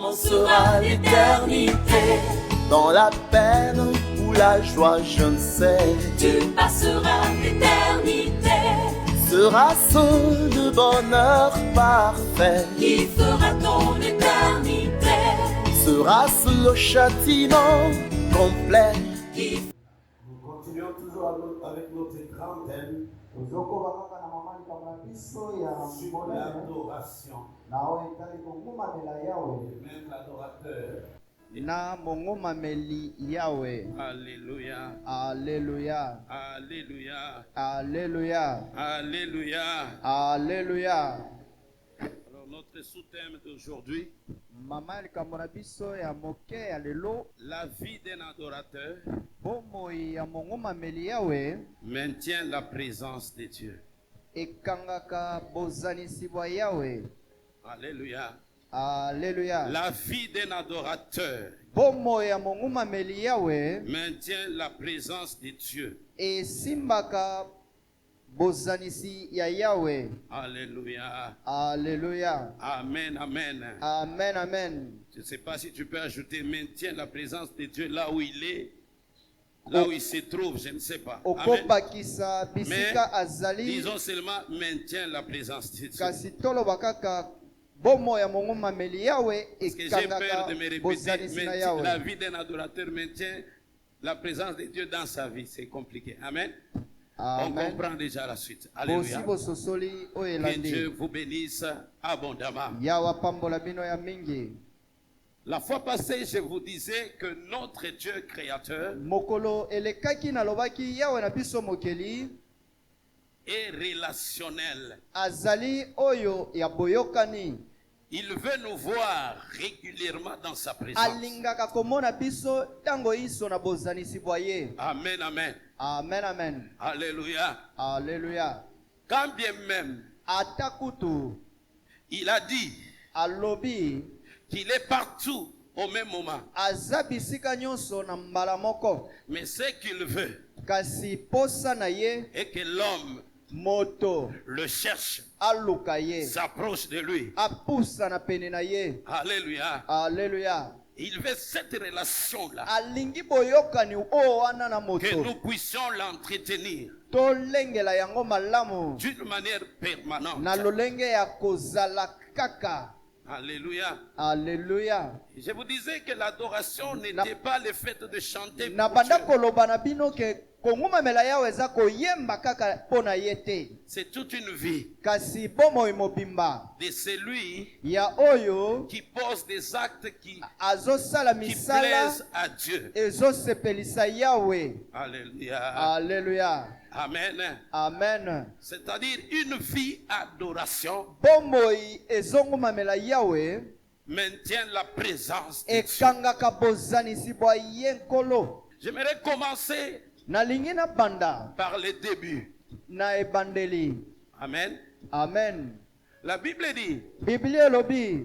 comment sera l'éternité? Dans la peine ou la joie, je ne sais. Tu passeras l'éternité. Sera-ce le bonheur parfait? Qui fera ton éternité? Sera-ce le châtiment complet? Nous continuons toujours avec notre grand thème sur l'adoration. Même l'adorateur. Na mongomameli Yahweh. Alléluia. Alléluia. Alléluia. Alléluia. Alléluia. Alléluia. Alors notre sous-thème d'aujourd'hui, Mama likambo biso ya moke ya lelo la vie d'un adorateur bomoi ya mongomameli Yahweh maintient la présence de Dieu. ekangaka bozanisi bwa Yahweh. Alléluia. Alléluia. La vie d'un adorateur bomoi ya mongomameli Yahweh maintient la présence de Dieu. esimbaka bozanisi ya Yahweh. Alléluia. Alléluia. Amen, amen. Amen, amen. Je ne sais pas si tu peux ajouter maintient la présence de Dieu là où il est, là où il se trouve, je ne sais pas. Amen. Okobakisa bisika azali. Disons seulement maintient la présence de Dieu. Kasi toloba kaka bomo ya mongomameli Yahweh Parce que j'ai peur ekangaka de me répéter, bozanisi na la Yahweh. vie d'un adorateur maintient la présence de Dieu dans sa vie. C'est compliqué. Amen. On Amen. comprend déjà la suite. Bosi Alléluia. bososoli oyo Que Dieu elandi. vous bénisse abondamment. Yawa pambola bino ya mingi. La fois passée, je vous disais que notre Dieu créateur Mokolo elekaki nalobaki Yahweh na biso mokeli est relationnel. azali oyo ya boyokani. Il veut nous voir régulièrement dans sa présence. Alingaka komona biso tango iso na bozanisi bwa ye. Amen, amen. Amen, amen. Alléluia. Alléluia. Quand bien même, Atakutu il a dit alobi qu'il est partout au même moment. aza bisika nyonso na mbala moko. Mais ce qu'il veut Kasi posa na ye est que l'homme moto le cherche, aluka ye s'approche de lui. apusa na pene na ye. Alléluia. Alléluia. Il veut cette relation-là, Alingi boyokani o wana na que moto nous puissions l'entretenir tolengela yango malamu d'une manière permanente. na lolenge ya kozala kaka. Alléluia. Alléluia. Je vous disais que l'adoration n'était pas le fait de chanter Na pour banda Dieu. koloba na bino ke kongumamela yawe eza koyemba kaka pona ye te. C'est toute une vie Kasi bomoi mobimba de celui ya oyo qui pose des actes qui azosala misala plaisent à Dieu. ezosepelisa Yahweh. Alléluia. Alléluia. Amen. Amen. C'est-à-dire une vie adoration Bomoi ezongumamela Yahweh maintient la présence de Dieu. ekangaka bozanisi bwa ye nkolo. J'aimerais commencer Nalingi na banda par le début. na ebandeli. Amen. Amen. La Bible dit Biblia elobi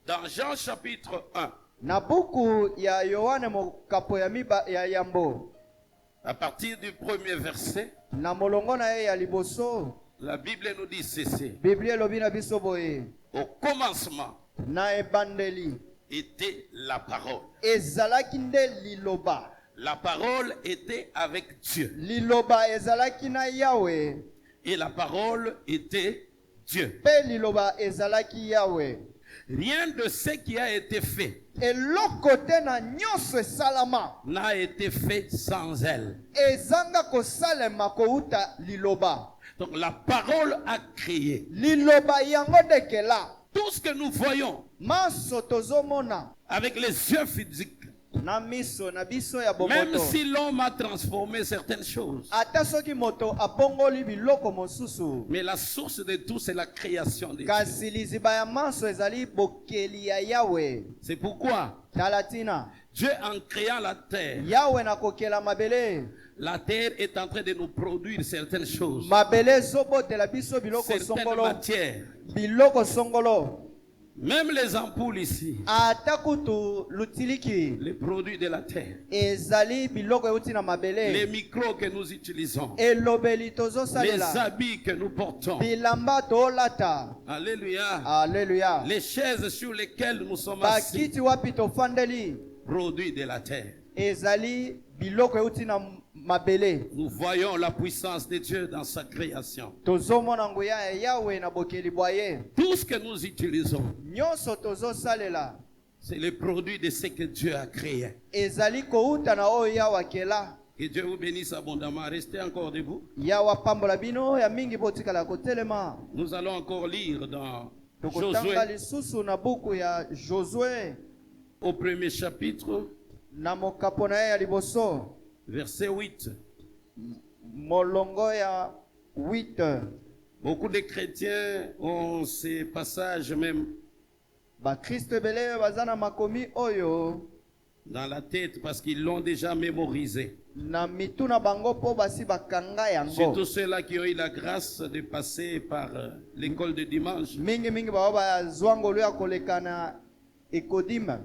dans Jean chapitre 1, na buku ya Yohane mokapo ya miba ya yambo à partir du premier verset, na molongo na ye ya liboso, la Bible nous dit ceci. Biblia elobi na biso boye Au commencement na ebandeli était la parole. ezalaki nde liloba. La parole était avec Dieu. Liloba ezalaki na Yahweh Et la parole était Dieu. pe liloba ezalaki Yahweh. Rien de ce qui a été fait Eloko te na nyonso esalama n'a été fait sans elle. ezanga kosalema kouta liloba. Donc la parole a créé. Liloba yango dekela Tout ce que nous voyons maso tozomona avec les yeux physiques, na miso na biso ya même bomoto. si l'homme a transformé certaines choses, Ata soki moto abongoli biloko mosusu, mais la source de tout, c'est la création de Dieu. kasi liziba ya maso ezali bokeli ya Yahweh. C'est pourquoi Talatina Dieu, en créant la terre, Yahweh na kokela mabele, la terre est en train de nous produire certaines choses, mabele zobotela biso biloko certaines songolo, matières. biloko songolo. Même les ampoules ici, ata kutu lutiliki les produits de la terre, ezali biloko euti na les mabele, micros que nous utilisons, elobeli les tozosalela, habits que nous portons. bilamba tolata. Alléluia. Alléluia. Les chaises sur lesquelles nous sommes assis, Bakiti wapi tofandeli produits de la terre. ezali biloko euti na mabele. Nous voyons la puissance de Dieu dans sa création. Tozomona nguya ya Yawe na bokeli bwa ye. Tout ce que nous utilisons, Nyonso tozosalela c'est le produit de ce que Dieu a créé. ezali kouta na oyo Yawe akela. Que Dieu vous bénisse abondamment. Restez encore debout. Yawe apambola bino ya mingi botikala kotelema. Nous allons encore lire dans Tokotanga Josué, lisusu na buku ya Josué au premier chapitre, na mokapo na ye ya liboso verset 8. molongo ya 8. Beaucoup de chrétiens ont ces passages même Bakristo ebele baza na makomi oyo dans la tête parce qu'ils l'ont déjà mémorisé. na mitu na bango po basi bakanga yango. Surtout ceux-là qui ont eu la grâce de passer par l'école de dimanche. Mingi bao bazwa ngolu ya koleka na ekodime.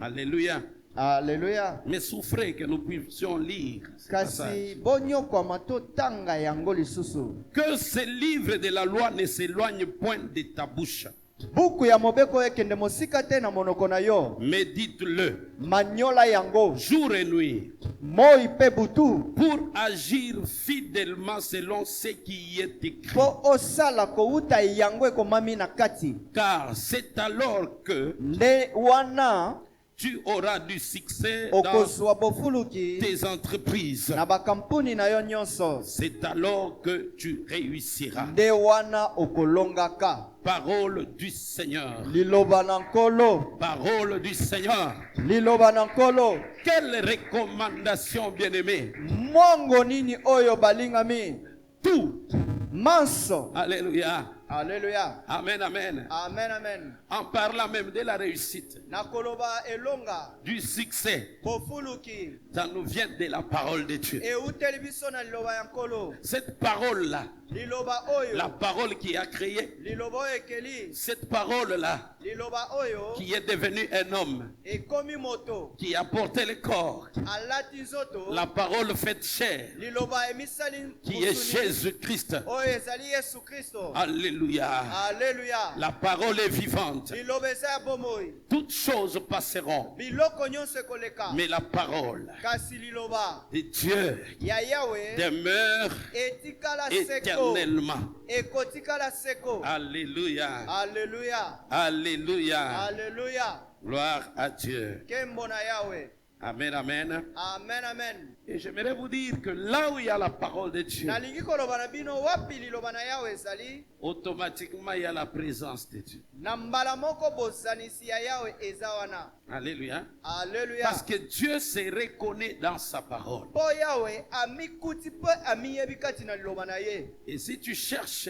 Alléluia. Alléluia. Mais souffrez que nous puissions lire ce passage. Kasi bonyokwama totanga yango lisusu. Que ce livre de la loi ne s'éloigne point de ta bouche. Buku ya mobeko ekende mosika te na monoko na yo. Médite-le Manyola yango jour et nuit moi pe butu pour agir fidèlement selon ce qui y est écrit. po osala kouta yango ekomami na kati. Car c'est alors que Nde wana tu auras du succès dans okozwa bofuluki tes entreprises. na bakampuni na yo nyonso. C'est alors que tu réussiras. Nde wana okolongaka. Parole du Seigneur. Liloba na nkolo. Parole du Seigneur. Liloba na nkolo. Quelle recommandation, bien-aimé. Mongo nini oyo balingami. Tout. Manso. Alléluia. Alléluia. Amen, amen. Amen, amen. En parlant même de la réussite, Nakoloba elonga. du succès, Bofuluki. ça nous vient de la parole de Dieu. Euteli biso na liloba ya nkolo. Cette parole-là, Liloba oyo. la parole qui a créé, Liloba oyo ekeli. cette parole-là Liloba oyo. qui est devenu un homme, Ekomi moto. qui a porté le corps, Alati nzoto. la parole faite chair, Liloba emisali. qui est kusuni. Jésus-Christ. Oyo ezali Yesu Kristo. Alléluia. Alléluia. La parole est vivante. Liloba eza ya bomoi. Toutes choses passeront, Biloko nyonso ekoleka. mais la parole Kasi liloba de Dieu ya Yawe demeure etikala seko. éternellement. Ekotikala seko. Alléluia. Alléluia. Alléluia. Alléluia. Gloire à Dieu. Kembo na Yawe. Amen, amen. Amen, amen. Et j'aimerais vous dire que là où il y a la parole de Dieu, Nalingi koloba na bino wapi liloba na Yawe ezali. automatiquement il y a la présence de Dieu. Na mbala moko bozanisi ya Yawe eza wana. Alléluia. Alléluia. Parce que Dieu se reconnaît dans sa parole. Po Yawe amikuti pe amiyebi kati na liloba na ye. Et si tu cherches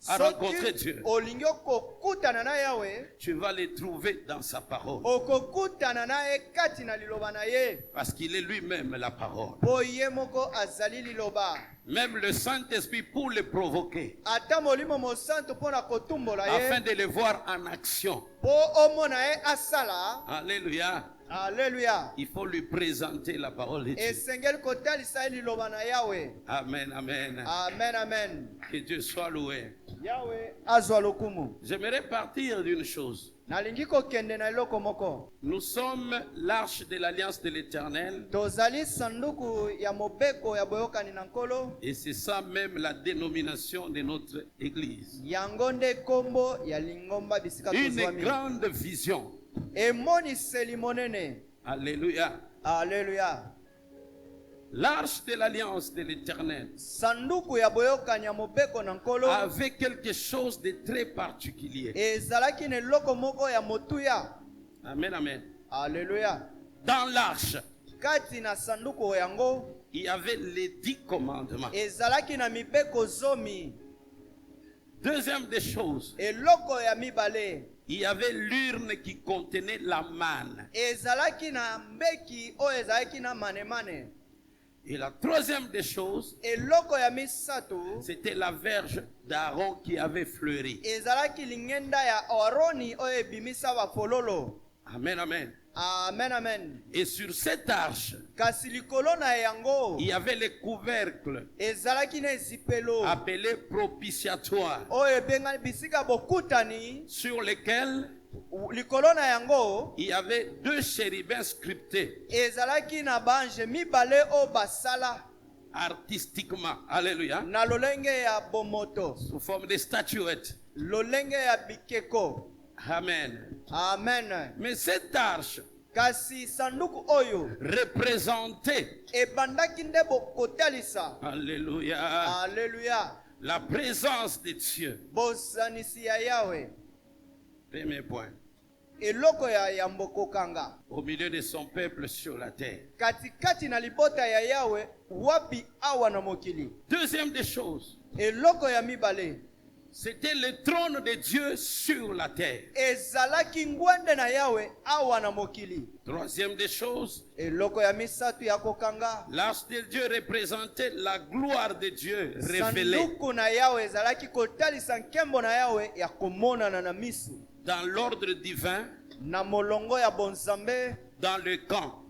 à rencontrer Dieu, olingi okokutana na Yawe, tu vas le trouver dans sa parole. okokutana na ye kati na liloba na ye. Parce qu'il est lui-même la parole. Po ye moko azali liloba. Même le Saint-Esprit pour le provoquer, Ata molimo mosantu mpona kotumbola afin ye. de le voir en action. Po omona ye asala. Alléluia. Alléluia. Il faut lui présenter la parole de Dieu. Esengeli kotalisa ye liloba na Yawe. Amen, amen. Amen, amen. Que Dieu soit loué. Yawe azwa lokumu. J'aimerais partir d'une chose. Nalingi kokende na eloko moko. Nous sommes l'arche de l'alliance de l'Éternel. Tozali sanduku ya mobeko ya boyokani na nkolo. Et c'est ça même la dénomination de notre église. Yango nde kombo ya lingomba bisika Une tozwami. grande vision. Emoniseli monene. Alléluia. Alléluia. L'arche de l'alliance de l'Éternel Sanduku ya boyokani ya mobeko na nkolo. avait quelque chose de très particulier. Ezalaki na eloko moko ya motuya. Amen, amen. Alléluia. Dans l'arche, Kati na sanduku yango. il y avait les 10 commandements. Ezalaki na mibeko zomi. Deuxième des choses, Eloko ya mibale. il y avait l'urne qui contenait la manne. Ezalaki na mbeki o ezalaki na manemane. Et la troisième des choses, eloko ya misato c'était la verge d'Aaron qui avait fleuri. ezalaki lingenda ya aroni oyo ebimisa bafololo. Amen, amen. Amen, amen. Et sur cette arche, Kasi likolo na yango il y avait les couvercles ezalaki na ezipelo appelés propitiatoires, oyo ebengani bisika bokutani. sur lesquels Likolo na yango il y avait 2 chérubins sculptés ezalaki na bange mibale oyo basala artistiquement. Alléluia. na lolenge ya bomoto, Sous forme de statuettes. lolenge ya bikeko. Amen. Amen. Mais cette arche Kasi sanduku oyo représentait, ebandaki nde bokotalisa, alléluia, aleluya, la présence de Dieu. bozanisi ya yawe, Premier point. eloko ya mbokokanga Au milieu de son peuple sur la terre. katikati na libota ya yawe wapi awa na mokili. Deuxième des choses, Eloko ya mibale c'était le trône de Dieu sur la terre. ezalaki ngwende na yawe awa na mokili. Troisième des choses, Eloko ya misato ya kokanga l'arche de Dieu représentait la gloire de Dieu révélée sanduku na yawe ezalaki kotalisa nkembo na yawe ya komonana na misu, dans l'ordre divin, na molongo ya bonzambe, dans le camp.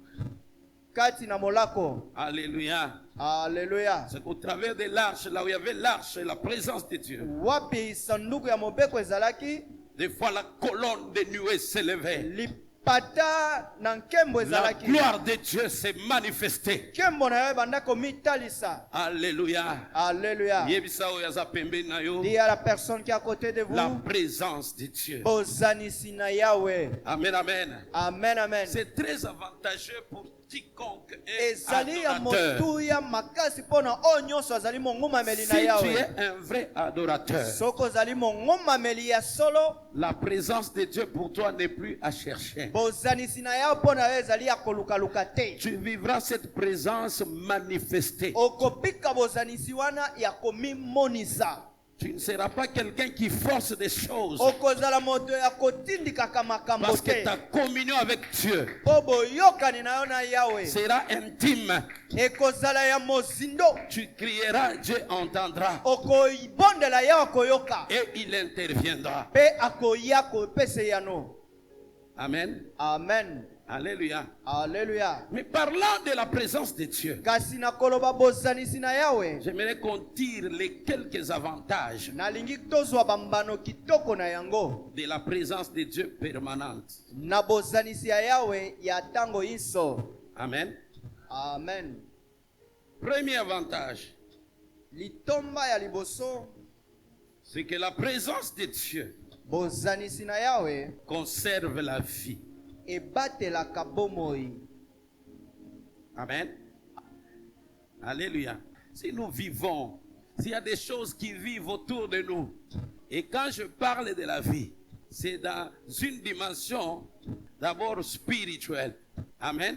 kati na molako. Alléluia. Aleluya. C'est au travers de l'arche, là où il y avait l'arche et la présence de Dieu. Wapi sanduku ya mobeko ezalaki, Des fois, la colonne de nuée s'élevait. lipata na nkembo La ezalaki, gloire de Dieu s'est manifestée. nkembo na yawe ebanda komitalisa. Alléluia. Aleluya. Yebisa oyo aza pembeni na yo. Dis à la personne qui est à côté de La vous, présence de Dieu. bozanisi na yawe. Amen, amen. Amen, amen. C'est très avantageux pour quiconque est Ezali ya adorateur. motuya makasi mpona oyo nyonso azali mongumameli Si na tu yawe. es un vrai adorateur, Soko ozali mongumameli ya solo, la présence de Dieu pour toi n'est plus à chercher. bozanisi na yawe mpona yo ezali ya kolukaluka te. Tu vivras cette présence manifestée. Okopika bozanisi wana ya komimonisa. Tu ne seras pas quelqu'un qui force des choses. Okozala moto ya kotindikaka makambo Parce que te. ta communion avec Dieu Po boyokani na yo na yawe sera intime. ekozala ya mozindo. Tu crieras, Dieu entendra. Okoibondela yawe akoyoka Et il interviendra. pe akoya kopesa yano. Amen. Amen. Alléluia. Aleluya. Mais parlant de la présence de Dieu, Kasi na koloba bozanisi na yawe, j'aimerais qu'on tire les quelques avantages nalingi tozwa bambano kitoko na yango de la présence de Dieu permanente. na bozanisi ya yawe ya tango inso. Amen. Amen. Premier avantage, Litomba ya liboso, c'est que la présence de Dieu bozanisi na yawe conserve la vie. ebatelaka bomoi. Amen. Alléluia. Si nous vivons, s'il y a des choses qui vivent autour de nous, et quand je parle de la vie, c'est dans une dimension d'abord spirituelle. Amen.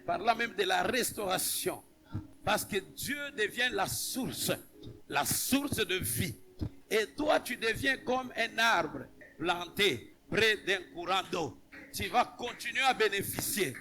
Parlant même de la restauration. Parce que Dieu devient la source de vie. Et toi, tu deviens comme un arbre planté près d'un courant d'eau. Tu vas continuer à bénéficier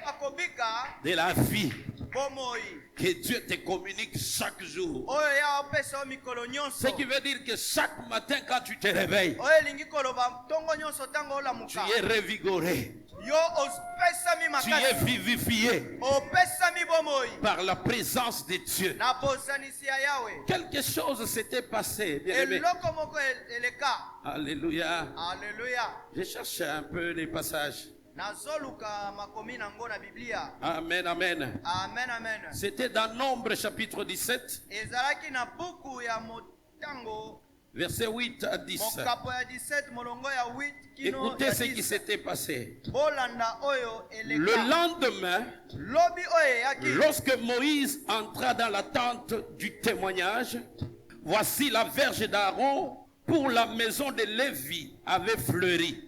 Akobika de la vie bomoi que Dieu te communique chaque jour. oyo ya opesa o mikolo nyonso. Ce qui veut dire que chaque matin quand tu te réveilles, Oyo elingi koloba ntongo nyonso tango tu olamuka, es revigoré, yo opesami tu es makasi, vivifié opesami bomoi par la présence de Dieu. na bozanisi ya yawe. Quelque chose s'était passé, bien-aimé. Eloko moko eleka. Alléluia. Aleluya. Je cherche un peu les passages. Nazoluka makomi nango na Biblia. Amen, amen. Amen, amen. C'était dans Nombre chapitre 17, Ezalaki na buku ya motango versets 8 à 10. mokapo ya 17 molongo ya 8 kino Écoutez ya ce qui 10. s'était passé. Bolanda oyo Le eleka. lendemain, Lobi oyo yaki. lorsque Moïse entra dans la tente du témoignage, voici la verge d'Aaron pour la maison de Lévi avait fleuri.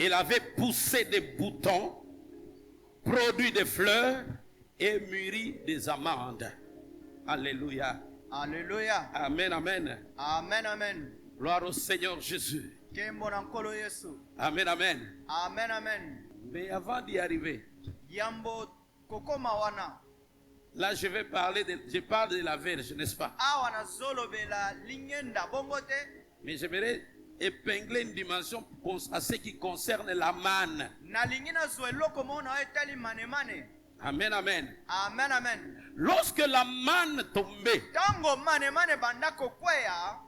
Elle avait poussé des boutons, produit des fleurs et mûri des amandes. Alléluia. Alléluia. Amen, amen. Amen, amen. Gloire au Seigneur Jésus. Kembo na nkolo Yesu. Amen, amen. Amen, amen. Mais avant d'y arriver, Yambo kokoma wana. Là, je parle de la verge, n'est-ce pas? Awa nazolobela lingenda bongo te. Mais j'aimerais épingler une dimension à ce qui concerne la manne. Nalingi nazwa eloko mona etali mane. Amen, amen. Amen, amen. Lorsque la manne tombait Tango mane banda kokweya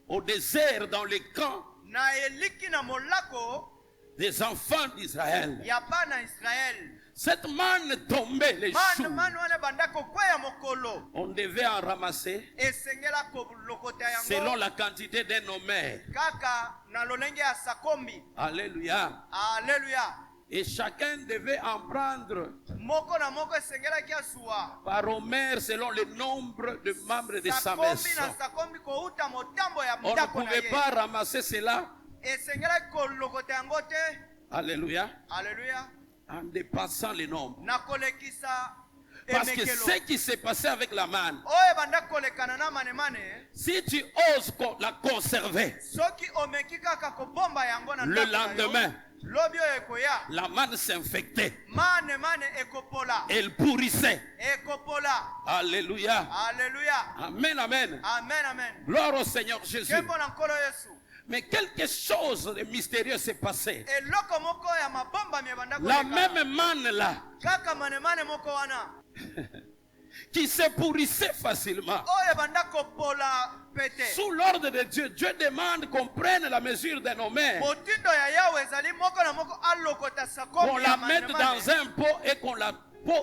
au désert, dans les camps na eliki na molako des enfants d'Israël, ya bana Israel. cette manne tombait les jours. Man wana banda kokweya mokolo. On devait en ramasser Esengela kolokota yango. selon la quantité d'un homère. Kaka na lolenge ya sakombi. Alléluia. Alléluia. Et chacun devait en prendre Moko na moko esengela kia suwa. par homère selon le nombre de membres de sa Sakombi maison. na sakombi ko uta motambo ya On ne mdako na pouvait ye. pas ramasser cela. Esengela kolokota yango te. Alléluia. Alléluia. En dépassant les nombres. Na kolekisa Parce que emekelo. ce qui s'est passé avec la manne, Oye banda kolekana na mane. si tu oses la conserver, Soki omeki kaka kobomba yango na le ndako na yo, lendemain, lobi oyo ekoya. la manne s'infectait. Mane ekopola. Elle pourrissait. Ekopola. Alléluia. Alléluia. Amen, amen. Amen, amen. Gloire au Seigneur Jésus. Kembo na nkolo Yesu. Mais quelque chose de mystérieux s'est passé. Eloko moko ya mabomba mi banda La kolekana. même manne là, Kaka mane moko wana. qui se pourrissait facilement. Oye banda kopola pete. Sous l'ordre de Dieu, Dieu demande qu'on prenne la mesure d'un homère, Motindo ya Yahweh ezali moko na moko alokota sakombi qu'on ya la mane mette dans un pot et qu'on la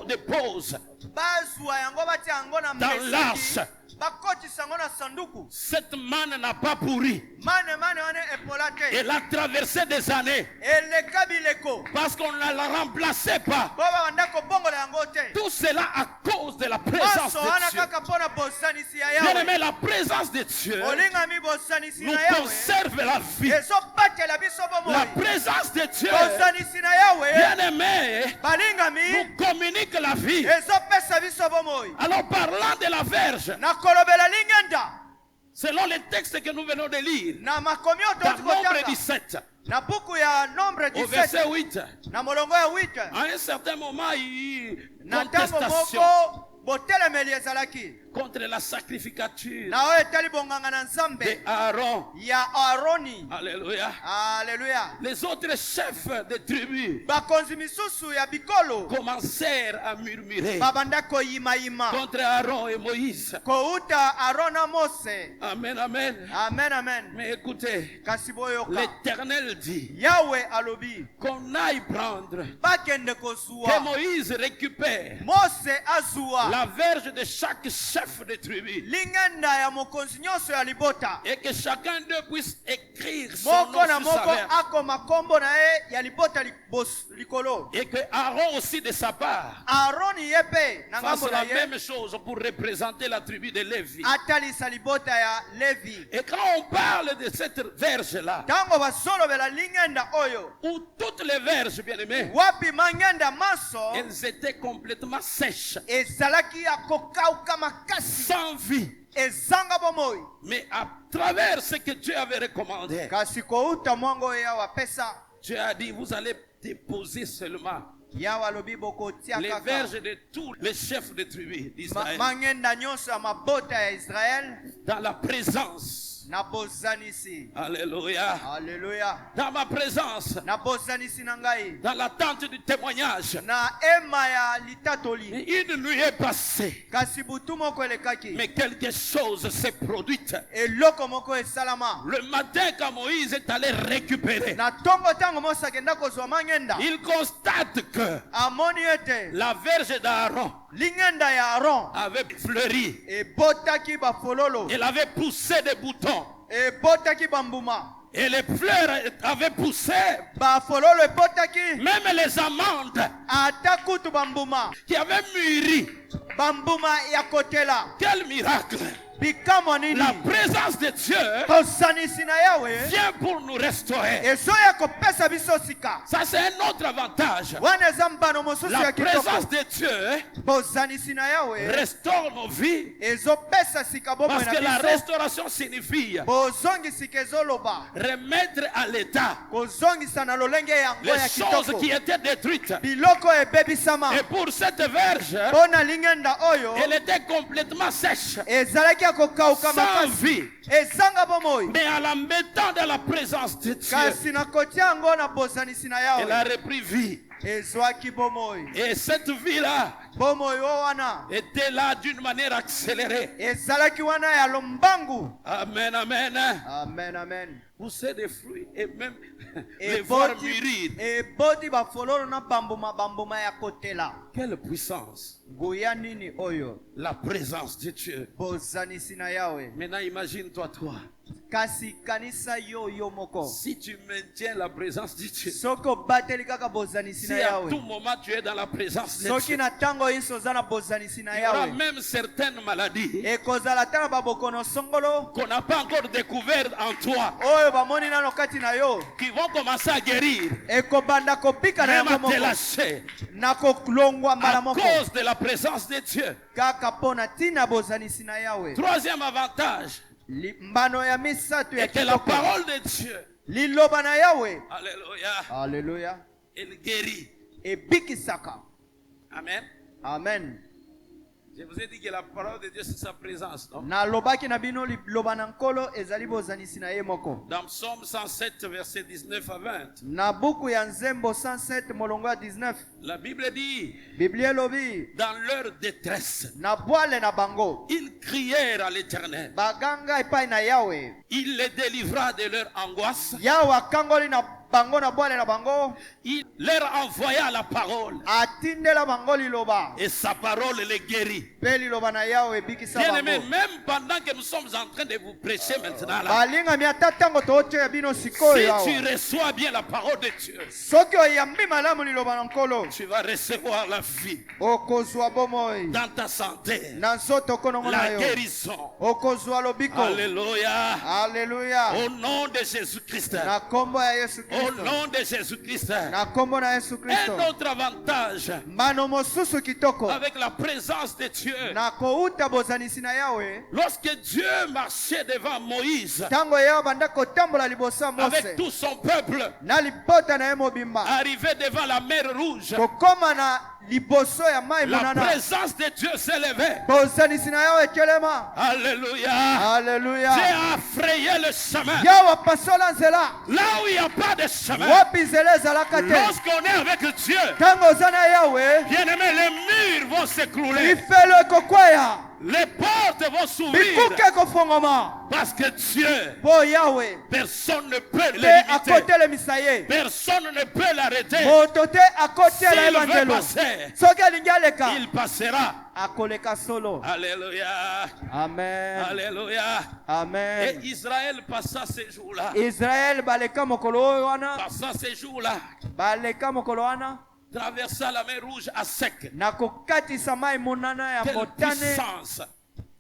dépose bazwa yango batia yango na dans mesiki. l'arche. Bakotisa yango na sanduku. Cette manne n'a pas pourri. Mane wana epola te. Elle a traversé des années Eleka bileko. parce qu'on ne la remplaçait pas. Boba banda kobongola yango te. Tout cela à cause de la présence Maso wana de Dieu. kaka pona bosanisi ya Bien Yahweh. aimé, la présence de Dieu Olingami bosanisi nous na Yahweh. conserve la vie. Ezopatela biso La bomoi. présence de Dieu, Bosanisi na Yahweh. bien aimé, Balingami nous communique la vie. ezopesa biso bomoi. Alors parlant de la verge, Na kolobela lingenda. selon les textes que nous venons de lire, Na makomi dans oto Nombre tukotanga. 17, Na buku ya nombre au 17. verset 8, Na molongo ya 8. à un certain moment, il y eut Na ntango contestation moko botelemeli ezalaki. contre la sacrificature Na oyo etali bonganga na Nzambe de Aaron. ya Aroni. Alléluia. Alléluia. Les autres chefs de tribus Bakonzi misusu ya bikolo commencèrent à murmurer babanda koyimayima contre Aaron et Moïse. kouta Aaron na Mose. Amen, amen. Amen, amen. Mais écoutez, Kasi boyoka l'Éternel dit Yahweh alobi qu'on aille prendre, bakende que kozwa Moïse récupère Mose azwa la verge de chaque chef de tribu lingenda ya mokonzi nyonso ya libota. et que chacun d'eux puisse écrire son Moko na nom sur sa moko verge. akoma kombo na ye ya libota likolo. Et que Aaron aussi de sa part Aaron yepe na fasse ngambo na la ye même chose pour représenter la tribu de Lévi. atalisa libota ya Levi. Et quand on parle de cette verge-là, Tango basolobela lingenda oyo où toutes les verges, bien aimées, wapi mangenda maso elles étaient complètement sèches, ezalaki ya kokauka makasi sans vie. ezanga bomoi. Mais à travers ce que Dieu avait recommandé, Kasi kouta mwango oyo yawa pesa Dieu a dit, vous allez déposer seulement yawa alobi bokotia les kaka verges de tous les chefs de tribu d'Israël mangenda nyonso ya mabota ya Israel dans la présence. na bozanisi. Alléluia. Haleluya. Dans ma présence, Na bozanisi na ngai dans l'attente du témoignage. na ema ya litatoli. Une nuit est passée, Kasi butu moko elekaki mais quelque chose s'est produit. eloko moko esalama. Le matin, quand Moïse est allé récupérer, Na tongo tango Mose akenda kozwa mangenda il constate que amoni ete la verge d'Aaron lingenda ya Aaron avait fleuri. ebotaki bafololo, Elle avait poussé des boutons. ebotaki bambuma, Et les fleurs avaient poussé. bafololo ebotaki Même les amandes ata kutu bambuma, qui avaient mûri. bambuma ya kotela. Quel miracle! bikamwa nini La présence de Dieu bozanisi na yawe vient pour nous restaurer. ezoya kopesa biso sika. Ça, c'est un autre avantage. Wana eza mbano mosusu La ya présence kitoko. de Dieu Bozanisi na yawe restaure nos vies. ezopesa sika bomoi Parce na que la biso. restauration signifie Bozongisika ezoloba remettre à l'état kozongisa na lolenge yango les ya choses kitoko qui étaient détruites. biloko ebebisama. Et pour cette verge, mpo na lingenda oyo elle était complètement sèche, ezalaki ya kokauka sans makasi vie. ezanga bomoi. Mais en la mettant dans la présence de Dieu, kasi na kotia yango na bozanisi na elle a yawe repris vie. ezwaki bomoi. Et cette vie-là bomoi o wana était là d'une manière accélérée. ezalaki wana ya lombangu. Amen, amen. Amen, amen. Pousser des fruits et même les voir mûrir. eboti bafololo na bambuma ya kotela. Quelle puissance! nguya nini oyo La présence de Dieu. bozanisi na yawe. Maintenant, imagine-toi, toi. kasi kanisa yo moko Si tu maintiens la présence de Dieu, soki obateli kaka bozanisi si na à yawe, tout moment tu es dans la présence de soki Dieu, na ntango nyonso oza na bozanisi na il y aura yawe, même certaines maladies ekozala ata na babokono songolo qu'on n'a pas encore découvertes en toi oyo bamoni nano kati na yo, qui vont commencer à guérir, ekobanda kopika na même yango à te moko lâcher na kolongwa mbala à moko cause de la présence de Dieu. kaka mpo na ntina bozanisi na yawe. Troisième avantage mbano ya misato ya est que la kitoko, parole de Dieu, liloba na yawe, alléluia, aleluya, elle guérit. ebikisaka. Amen. Amen. Je vous ai dit que la parole de Dieu, c'est sa présence, non? nalobaki na bino liloba na nkolo ezali bozanisi na ye moko. Dans Psaume 107, versets 19 à 20, Na buku ya nzembo 107 molongo ya 19 la Bible dit, biblia elobi dans leur détresse, na bwale na bango ils crièrent à l'Éternel. baganga epai na yawe, Il les délivra de leur angoisse. yawe akangoli na bango na bwale na bango, Il leur envoya la parole. atindela bango liloba Et sa parole les guérit. mpe liloba na yawe ebikisa Bien aimé, bango. même pendant que nous sommes en train de vous prêcher maintenant là, balingami ata ntango tooteya bino sikoyo si tu yawa, reçois bien la parole de Dieu, soki oyambi malamu liloba na nkolo, tu vas recevoir la vie okozwa bomoi dans ta santé, na nzoto konongo na la yo, guérison. okozwa lobiko. Alléluia. Aleluya, Au nom de Jésus-Christ. na kombo ya Yesu Au Kristo, nom de Jésus-Christ. na kombo na Yesu Kristo. Un autre avantage mbano mosusu kitoko avec la présence de Dieu. na kouta bozanisi na yawe, Lorsque Dieu marchait devant Moïse ntango yawe banda kotambola liboso ya avec Mose tout son peuple, na libota na ye mobimba arrivé devant la mer Rouge, kokoma na liboso ya mai la monana, présence de Dieu s'élevait. bozanisi na yawe ekelema. Alléluia. Aleluya, Dieu a frayé le chemin. yawe apasola nzela Là où il n'y a pas de chemin, wapi nzela ezalaka te. lorsqu'on est avec Dieu, Ntango oza na yawe, bien aimé, les murs vont s'écrouler. lifelo ekokwea, Les portes vont s'ouvrir. bikuke ekofongoma, Parce que Dieu, mpo yawe personne ne peut le te limiter. akotelemisa ye, Personne ne peut l'arrêter. moto te akotela S'il ye veut banzelo. passer, Soki alingi aleka, il passera. akoleka solo. Alléluia. Amen. Alléluia. Amen. Et Israël passa ces jours-là. Israel baleka mokolo oyo wana, Passa ces jours-là. baleka mokolo wana Traversa la mer Rouge à sec. na kokatisa mai monana ya Quelle motane puissance.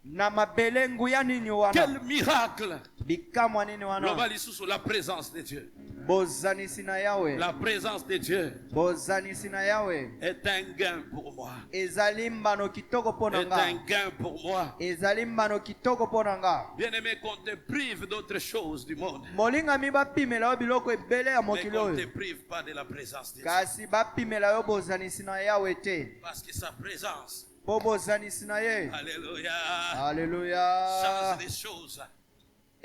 na mabele nguya nini wana, Quel miracle. bikamwa nini Le wana. valis sous la présence de Dieu. Bozanisi na yawe, La présence de Dieu bozanisi na yawe est un gain pour moi. ezali mbano kitoko mpo na Est nga, un gain pour moi. ezali mbano kitoko mpo na nga. Bien-aimé, qu'on te prive d'autres choses du monde, molingami bapimela yo biloko ebele ya mais mokili qu'on ne te oyo, prive pas de la présence de Dieu. kasi bapimela yo bozanisi na yawe te, Parce que sa présence, mpo bozanisi na ye. alléluia, Aleluya, change les choses.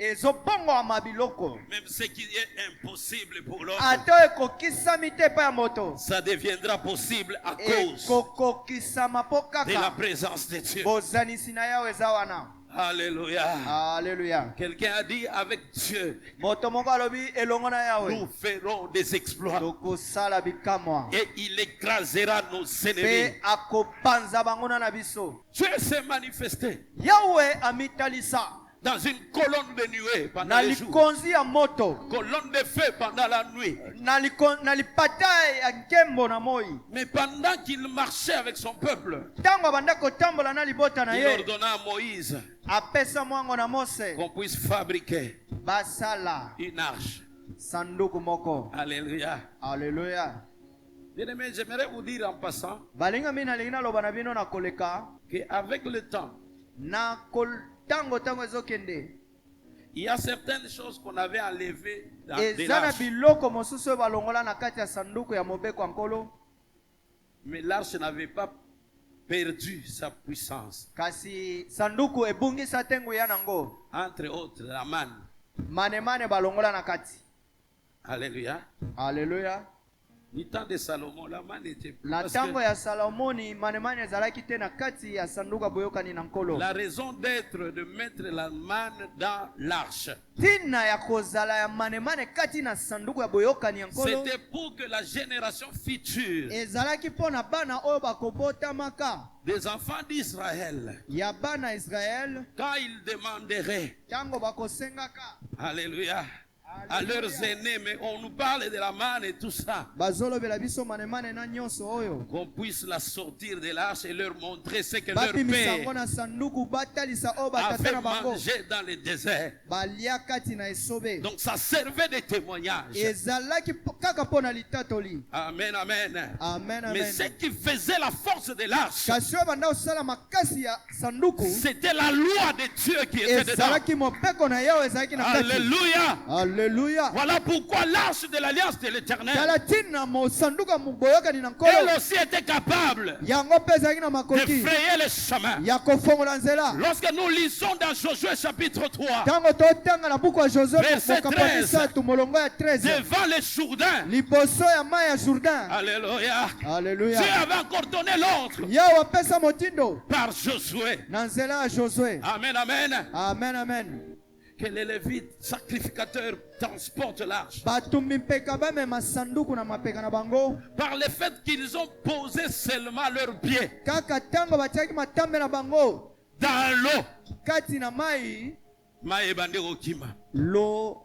ezobongwama biloko Même ce qui est impossible pour l'homme, ata ekokisami te epai ya moto, ça deviendra possible à cause ekokokisama mpo de la kaka présence de Dieu. bozanisi na yawe eza wana. Alléluia. Aleluya, Quelqu'un a dit, avec Dieu, moto moko alobi elongo na yawe nous ferons des exploits. tokosala bikamwa Et il écrasera nos ennemis. mpe akopanza bango na biso. Dieu s'est manifesté. Yawe amitalisa dans une colonne de nuée pendant na les jours, likonzi ya moto, colonne de feu pendant la nuit. na lipata ya nkembo na moi. Mais pendant qu'il marchait avec son peuple, Ntango abanda kotambola na libota na il ye, ordonna à Moïse apesa mwango na Mose qu'on puisse fabriquer basala une arche. sanduku moko. Alléluia. Alléluia. Bien-aimés, j'aimerais vous dire en passant Balinga mina lingina loba na bino na koleka qu'avec le temps, na tango ezokende. il y a certaines choses qu'on avait enlevées dans de Eza na l'arche. biloko mosusu balongola na kati ya sanduku ya mobeko ya nkolo, Mais l'arche n'avait pas perdu sa puissance. kasi sanduku ebungisa tengu ya nango. Entre autres, la manne. Mane balongola na kati. Alléluia. Alléluia. Du temps de Salomon, la manne était plus. Na Parce tango que ya Salomoni mane ezalaki te na kati ya sanduku ya boyokani na nkolo. la raison d'être de mettre la manne dans l'arche, Tina ya kozala ya mane kati na sanduku ya boyokani ya nkolo, c'était pour que la génération future ezalaki mpona bana oyo bakobotamaka des enfants d'Israël, ya bana Israel, quand ils demanderaient, tango bakosengaka alléluia, à leurs aînés, mais on nous parle de la manne et tout ça, bazolobela biso mane na nyonso oyo, qu'on puisse la sortir de l'arche et leur montrer ce que leur babimisa père yango na sanduku batalisa oyo batata avait na bango mangé dans le désert. balia kati na esobe. Donc ça servait de témoignage. Ezalaki kaka mpona litatoli. Amen, amen. Amen, Mais amen. ce qui faisait la force de l'arche, Kasi oyo banda kosala makasi ya sanduku, c'était la loi de Dieu qui était dedans. ezalaki mopeko na Yawe ezalaki na kati. Alléluia. Alléluia. Voilà pourquoi l'arche de l'alliance de l'éternel, Tala tina mo sanduku ya boyokani na nkolo, elle aussi était capable yango mpe ezalaki na de makoki frayer le chemin. ya kofongola nzela. Lorsque nous lisons dans Josué chapitre 3, Tango totanga na buku ya Josué Verset mokambo 13. 3 molongo ya 13, devant le Jourdain, liboso ya mai ya Jourdain. alléluia, Alléluia. Dieu avait encore donné l'ordre Yawe apesa motindo par Josué. na nzela ya Josué. Amen, amen. Amen, amen. Que les Lévites, sacrificateurs, transportent l'arche. Batumbi mpeka bamema sanduku na mapeka na bango, Par le fait qu'ils ont posé seulement leurs pieds kaka tango batiaki matambe na bango dans l'eau, kati na mai, Maï ebandi kokima, l'eau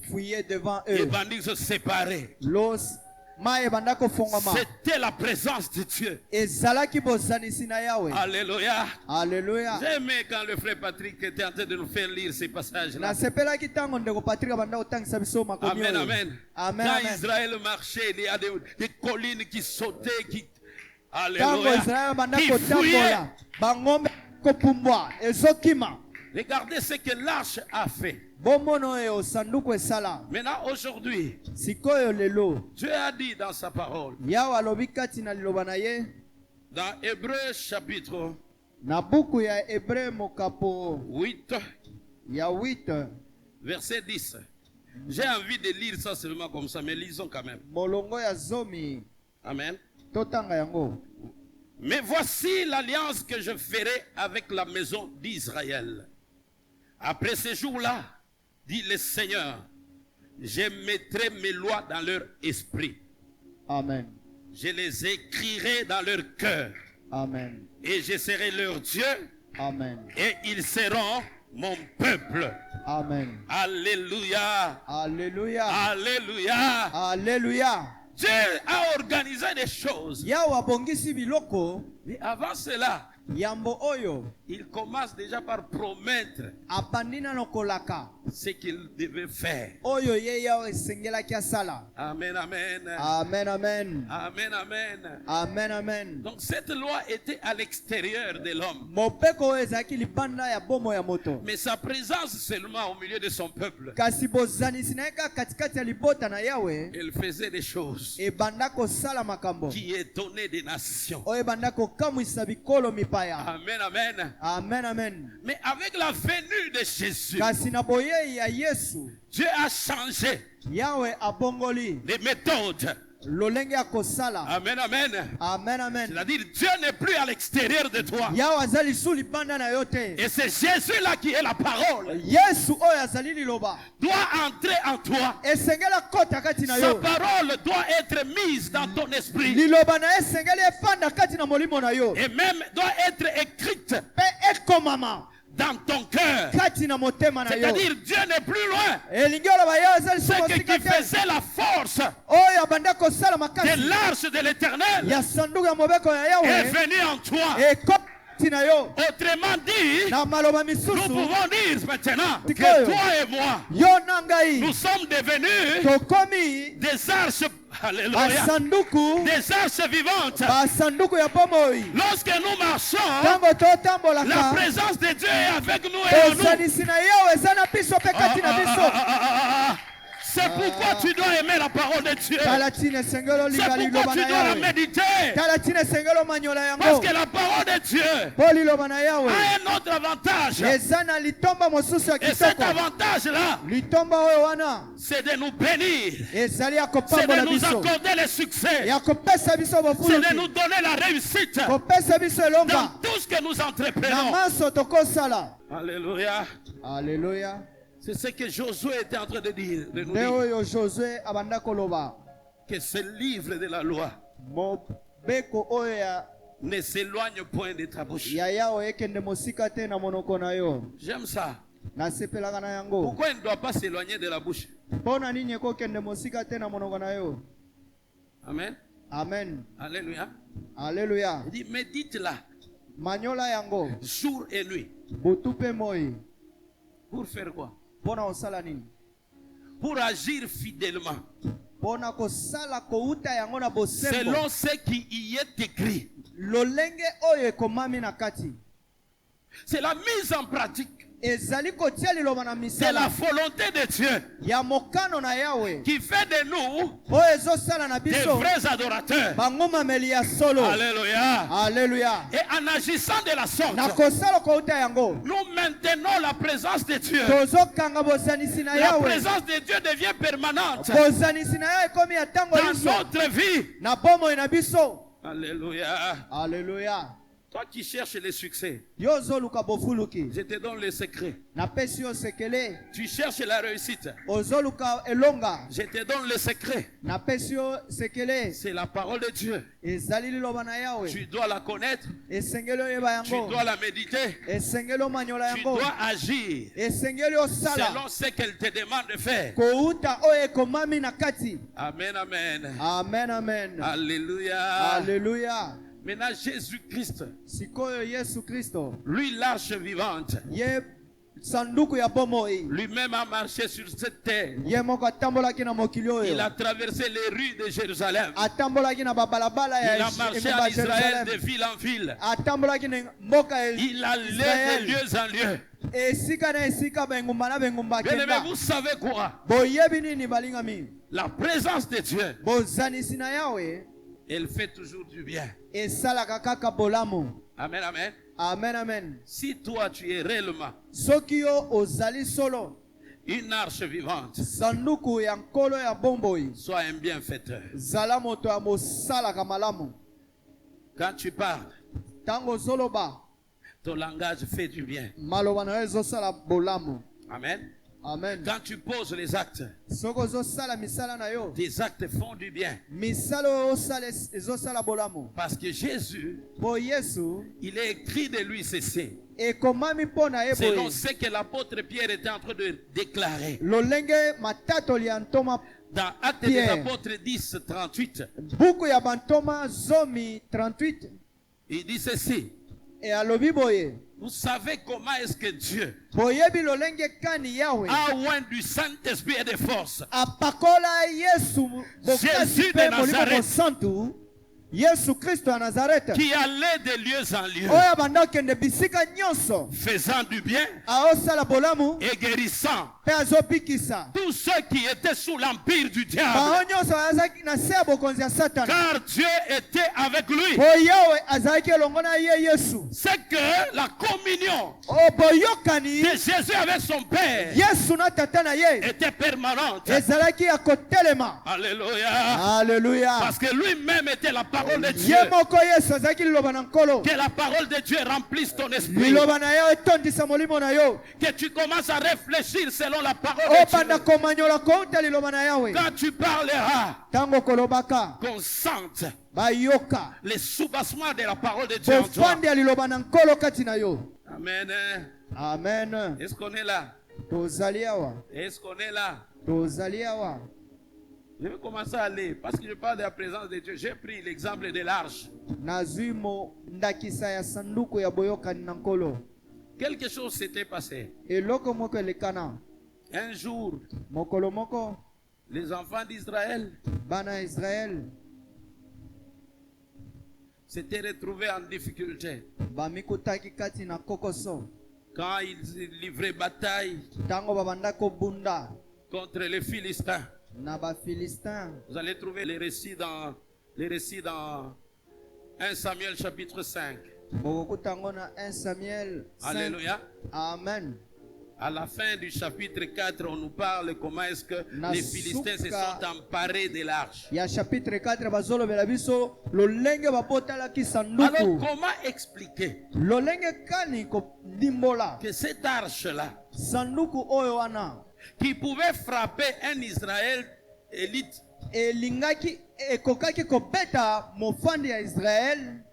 fuyait devant eux. ebandi se séparer. L'eau mai ebanda kofongwama. C'était la présence de Dieu. Ezalaki bozanisi na Yawe. Alléluia. Alléluia. J'aimais quand le frère Patrick était en train de nous faire lire ces passages-là. Nasepelaki tango ndeko Patrick abanda kotangisa biso makomi Amen, oyo. amen. Amen, Quand amen. Israël marchait, il y a des collines qui sautaient, qui... Tango Alléluia. Israël banda Qui kotambola, fouillaient. bangombe kopumbwa, ezokima. Regardez ce que l'arche a fait. Bomono oyo sanduku esala. Maintenant, aujourd'hui, Sikoyo lelo, Dieu a dit dans sa parole, Yawe alobi kati na liloba na ye, dans Hébreu chapitre na buku ya Hebreu mokapo 8, ya 8 verset 10. J'ai envie de lire ça seulement comme ça, mais lisons quand même. molongo ya zomi, Amen. totanga yango. Mais voici l'alliance que je ferai avec la maison d'Israël. Après ces jours-là, dit le Seigneur, je mettrai mes lois dans leur esprit. Amen. Je les écrirai dans leur cœur. Amen. Et je serai leur Dieu. Amen. Et ils seront mon peuple. Amen. Alléluia. Alléluia. Alléluia. Alléluia. Dieu a organisé des choses. Yawe abongisi biloko, Mais avant cela, yambo oyo il commence déjà par promettre apandi nano kolaka ce qu'il devait faire. oyo ye Yawe esengelaki asala. Amen, amen. Amen, amen. Amen, amen. Amen, amen. Donc cette loi était à l'extérieur de l'homme. Mopeko oyo ezalaki libanda ya bomo ya moto, Mais sa présence seulement au milieu de son peuple, kasi bozanisi na ye kaka katikati ya libota na Yawe elle faisait des choses ebanda kosala makambo qui étonnaient des nations. oyo ebanda kokamwisa bikolo mipaya. Amen, amen. Amen, amen. Mais avec la venue de Jésus, Kasi na boyei ya Yesu, Dieu a changé Yawe abongoli les méthodes. lolenge ya kosala. Amen, amen. Amen, amen. C'est-à-dire, Dieu n'est plus à l'extérieur de toi. Yawe azali su libanda na yo te. Et c'est Jésus-là qui est la parole. Yesu oyo azali liloba Doit entrer en toi. esengela kota kati na Sa yo. parole doit être mise dans ton esprit. Liloba na esengeli efanda kati na molimo na yo. Et même doit être écrite Pe ekomama dans ton cœur. kati na motema na yo. C'est-à-dire Dieu n'est plus loin. elingi oloba yo eza lisusu C'est mosika qui te. faisait la force oyo abanda kosala de makasi l'arche de l'Éternel ya sanduku ya mobeko ya est yawe venu en toi. ekoti na yo. Autrement dit, na maloba nous misusu pouvons dire maintenant que Tikoyo. toi et moi, yo na ngai nous sommes devenus tokomi des arches, alléluia, basanduku des arches vivantes. basanduku ya bomoi. Lorsque nous marchons, ntango la totambolaka présence de Dieu est avec nous et en nous. osanisi na yawe eza na biso mpe kati na biso. C'est pourquoi tu dois aimer la parole de Dieu. tala tina esengeli C'est olinga liloba pourquoi na tu dois la yawe. méditer. tala tina esengeli omanyola Parce yango que la parole de Dieu mpo liloba na yawe a un autre avantage. eza na litomba mosusu ya Et cet kitoko. avantage-là, litomba oyo wana c'est de nous bénir. ezali ya C'est de kopambola nous biso accorder le succès. ya kopesa biso C'est de bofuluki nous donner la réussite kopesa biso dans elonga tout ce que nous na entreprenons. maso tokosala. Alléluia. Alléluia. C'est ce que Josué était en train de dire. De nous nde dire oyo josue abanda koloba que ce livre de la loi mobeko oyo ne s'éloigne point de ta bouche. ya yawe ekende mosika te na monoko na yo. J'aime ça. nasepelaka na yango. Pourquoi il ne doit pas s'éloigner de la bouche? mpo na nini ekokende mosika te na monoko na yo. Amen. Amen. Alléluia. Alléluia. Il dit, médite-la manyola yango jour et nuit. butu mpe moi. Pour faire quoi? mpo na kosala nini? Pour agir fidèlement mpo na kosala kouta yango na bosembo selon ce qui y est écrit. lolenge oyo ekomami na kati. C'est la mise en pratique ezali kotia liloba na de la misala volonté de Dieu ya mokano na yawe qui fait de nous oyo ezosala na des biso vrais adorateurs. bangomameli ya solo. Alléluia. Alléluia. Et en agissant de la sorte, na kosala kouta yango nous maintenons la présence de Dieu. tozokanga bozanisi na La yawe. présence de Dieu devient permanente bozanisi na yawe ekomi ya ntango dans nyonso notre vie. na bomoi na biso. Alléluia. Alléluia. Toi qui cherches le succès, yo ozoluka bofuluki je te donne le secret. napesi yo sekele. Tu cherches la réussite, ozoluka elonga je te donne le secret. napesi yo sekele. C'est la parole de Dieu. ezali liloba na yawe Tu dois la connaître, esengeli oyeba tu yango dois la méditer, esengeli omanyola tu yango dois agir esengeli osala selon ce qu'elle te demande de faire. kouta oyo ekomami na kati. Amen, amen. Amen. Amen. Alléluia. Alléluia. Maintenant, Jésus-Christ, sikoyo yesu kristo lui l'arche vivante, ye sanduku ya bomoi lui-même a marché sur cette terre. ye moko atambolaki na mokili Il oyo a traversé les rues de Jérusalem. atambolaki na babalabala Il ya a marché engumba en ya Israël de Jerusalem. ville en ville. atambolaki na mboka ya Il allait de Israel lieu en lieu. esika na esika bengumba na bengumba Bien-aimé, akenda. vous savez quoi? boyebi nini balingami? La présence de Dieu, bozanisi na yawe elle fait toujours du bien. esalaka kaka bolamu. Amen, amen. Amen. Amen. Si toi tu es réellement soki yo ozali solo une arche vivante, sanduku ya nkolo ya bomboi, sois un bienfaiteur. zala moto ya mosalaka malamu. Quand tu parles, ntango ozoloba ton langage fait du bien. maloba na yo ezosala bolamu. Amen. Amen. Quand tu poses les actes, soki ozosala misala na yo tes actes font du bien. misala oyo osala ezosala bolamu. Parce que Jésus, po yesu il est écrit de lui ceci. ekomami mpo na ye Selon boye ce que l'apôtre Pierre était en train de déclarer. lolenge matatoli ya ntoma Dans Actes des Pierre. Apôtres 10, 38, buku ya bantoma zomi 38 il dit ceci. e alobi boye Vous savez comment est-ce que Dieu boyebi lolenge kani yawe a oint du Saint-Esprit et de force apakola yesu bokasi Jésus mpe de molimo Nazareth. mosantu yesu kristo ya nazareta qui allait de lieu en lieu, oyo abanda okende bisika nyonso faisant du bien aosala bolamu et guérissant mpe azobikisa tous ceux qui étaient sous l'empire du diable. bao nyonso azalaki na se ya bokonzi ya satana. Car Dieu était avec lui. po yawe azalaki elongo na ye yesu. C'est que la communion boyokani de Jésus avec son Père yesu na tata na ye était permanente. ezalaki ya kotelema. Alléluia. Alléluia. Parce que lui-même était la parole de Dieu. ye moko yesu azalaki liloba na nkolo. Que la parole de Dieu remplisse ton esprit. liloba na yo etondisa molimo na yo. Que tu commences à réfléchir selon la parole de opanda Dieu. komanyola kouta liloba na yawe. Quand tu parleras, ntango kolobaka qu'on sente bayoka les soubassements de la parole de Dieu en toi. bofandi ya liloba na nkolo kati na yo. Amen. Amen. Est-ce qu'on est là? Tozali awa. Est-ce qu'on est là? Tozali awa. Je vais commencer à aller parce que je parle de la présence de Dieu. J'ai pris l'exemple de l'arche. Nazwi mo ndakisa ya sanduku ya boyokani na nkolo. Quelque chose s'était passé. Eloko moko elekana. Un jour, Mokolo moko les enfants d'Israël bana Israël s'étaient retrouvés en difficulté. bamikutaki kati na kokoso. Quand ils livraient bataille Tango babanda kobunda contre les Philistins. na ba Philistins. Vous allez trouver les récits dans 1 Samuel chapitre 5. Bokokutango na 1 Samuel 5. Alléluia. Amen. À la fin du chapitre 4, on nous parle comment est-ce que Na les Philistins se suka sont emparés de l'arche. Ya chapitre 4 bazolobela biso lolenge babotalaki Alors, sanduku. comment expliquer Lolenge kani kodimbola que cette arche-là, sanduku oyo wana qui pouvait frapper un Israël élite, elingaki ekokaki kobeta mofandi ya Israel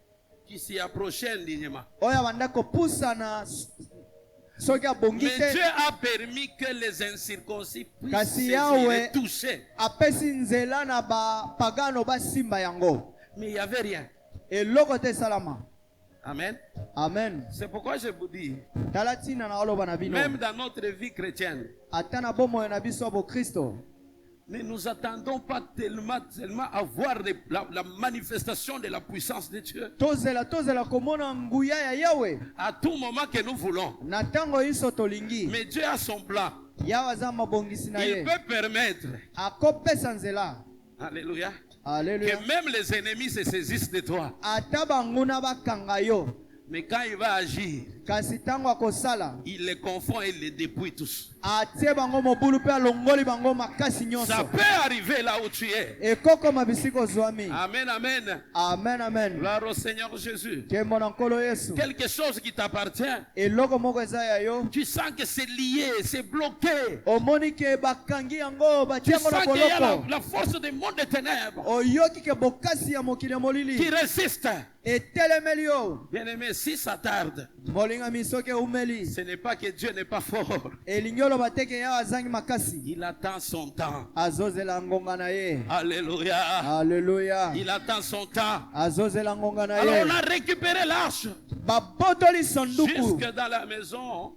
qui s'y approchait indignement. oyo abanda kopusana soki abongi Mais Dieu te a permis que les incirconcis puissent Kasi saisir Yahweh et toucher. apesi nzela na bapagano basimba yango Mais il n'y avait rien. eloko te esalama. Amen. Amen. C'est pourquoi je vous dis, Tala ntina na oloba na bino même dans notre vie chrétienne, ata na bomoi na biso ya bokristo ne nous attendons pas tellement à voir la manifestation de la puissance de Dieu. tozela komona nguya ya yawe À tout moment que nous voulons. na ntango nyonso tolingi. Mais Dieu a son plan. Yawe aza mabongisi na Il ye peut permettre, akopesa nzela. alléluia, Alleluia. que même les ennemis se saisissent de toi. Ata banguna bakanga yo Mais quand il va agir, kasi ntango akosala il les confond et les dépouille tous. atie bango mobulu mpe alongoli bango makasi Ça nyonso. peut arriver là où tu es. ekokoma bisika ozwami. Amen, amen. Amen, amen. Gloire au Seigneur Jésus. Nkembo na nkolo yesu Quelque chose qui t'appartient, eloko moko eza ya yo tu sens que c'est lié, c'est bloqué. omoni ke bakangi yango Tu batie yango na sens qu'il y a boloko. la force du monde des ténèbres Oyoki ke bokasi ya mokili ya qui molili résiste. etelemeli yo. Bien-aimé, si ça tarde, molingami soki eumeli ce n'est pas que Dieu n'est pas fort. elingi oloba te ke yawe azangi makasi. Il attend son temps. azozela ngonga na ye. Alléluia. Alleluya. Il attend son temps. azozela ngonga na Alors on ye. a récupéré l'arche babotoli sanduku jusque dans la maison.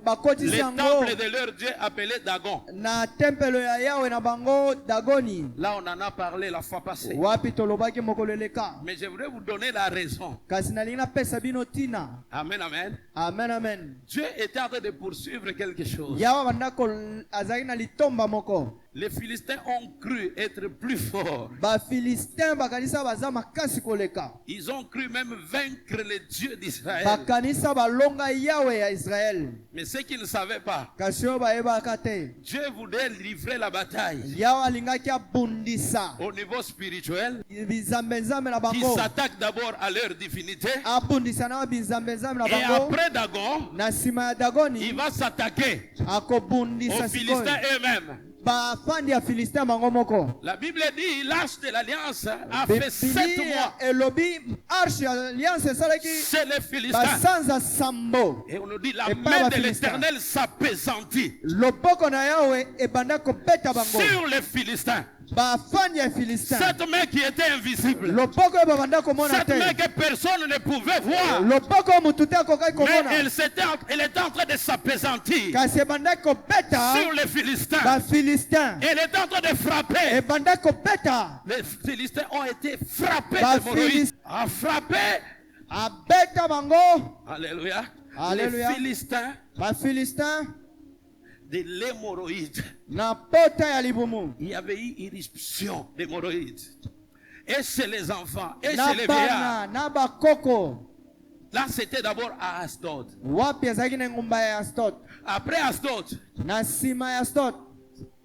bakotisi Le yango temple de leur Dieu appelé Dagon. na tempelo ya yawe na bango Dagoni. Là, on en a parlé la fois passée. wapi tolobaki mokolo eleka. Mais je voudrais vous donner la raison. kasi nalingi napesa bino tina. Amen, amen. Amen, amen. Dieu était en train de poursuivre quelque chose. yawe bandako azalaki na litomba moko. Les Philistins ont cru être plus forts. bafilistin bakanisa baza makasi koleka. Ils ont cru même vaincre le Dieu d'Israël. bakanisa balonga yawe ya Israel. Mais ce qu'ils ne savaient pas, kasi oyo bayebaka te. Dieu voulait livrer la bataille yawe alingaki abundisa au niveau spirituel, bizambezambe na qui bango. s'attaque d'abord à leur divinité. abundisa na bizambezambe na Et bango. après Dagon, na nsima ya il Dagoni va s'attaquer akobundisa aux Philistins sikoyo eux-mêmes. bafandi ya Filistin bango moko. La Bible dit l'arche de l'alliance a fait 7 mois. elobi arche ya alliance esalaki C'est les Philistins. basanza sambo. Et on nous dit la Et pas main la de Philistin. l'Éternel s'appesantit loboko na yawe ebanda kobeta bango. sur les Philistins. bafandi ya Filistin. Cette main qui était invisible. loboko oyo babanda komona Cette main te. que personne ne pouvait voir. loboko oyo mutu te akokaki Mais komona. elle était en train de s'appesantir kasi ebandaki kobeta sur les Philistins. bafilistin. Elle est en train de frapper. ebandaki kobeta Les Philistins ont été frappés Bah, d'hémorroïdes. A frappé. abeta bango. Alléluia. Alléluia. Les Philistins bafilistin de l'hémorroïde. na pota ya libumu. Il y avait eu irruption d'hémorroïdes. Et chez les enfants, et na chez les vieillards. bana na bakoko. Là, c'était d'abord à Asdod. wapi ezalaki na engumba ya Astot. Après Asdod, na nsima ya Astot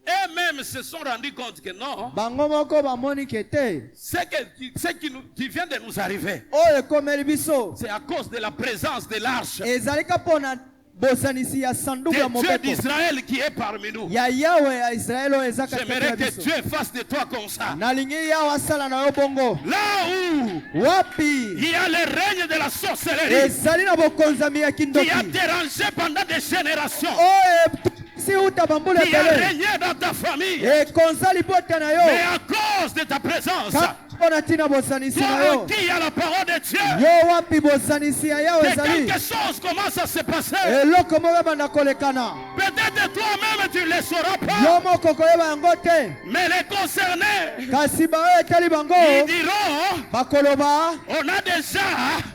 eux-mêmes se sont rendus compte que non, bango moko bamoni ke te qui vient de nous arriver, oyo ekomeli biso c'est à cause de la présence de l'arche ezalika mpo na bosanisi ya sanduku ya de Dieu mobeto d'Israël qui est parmi nous. ya yawe ya Israeli oyo eza kati J'aimerais na que biso. Dieu fasse de toi comme ça. nalingi yawe asala na yo bongo. Là où wapi Il y a le règne de la sorcellerie ezali na bokonzami ya qui kindoki a dérangé pendant des générations, oyo si uta bambula qui a ebele régné dans ta famille. ekonza libota na Mais yo à cause de ta présence, mpo na ntina bozanisi toi na yo en qui il y a la parole de Dieu, yo wapi bozanisi ya yawe que ezali quelque chose commence à se passer. eloko moko ebanda kolekana Peut-être toi-même tu ne le sauras yo pas, moko koyeba yango te mais les concernés, kasi baoyo etali bango ils diront, bakoloba on a déjà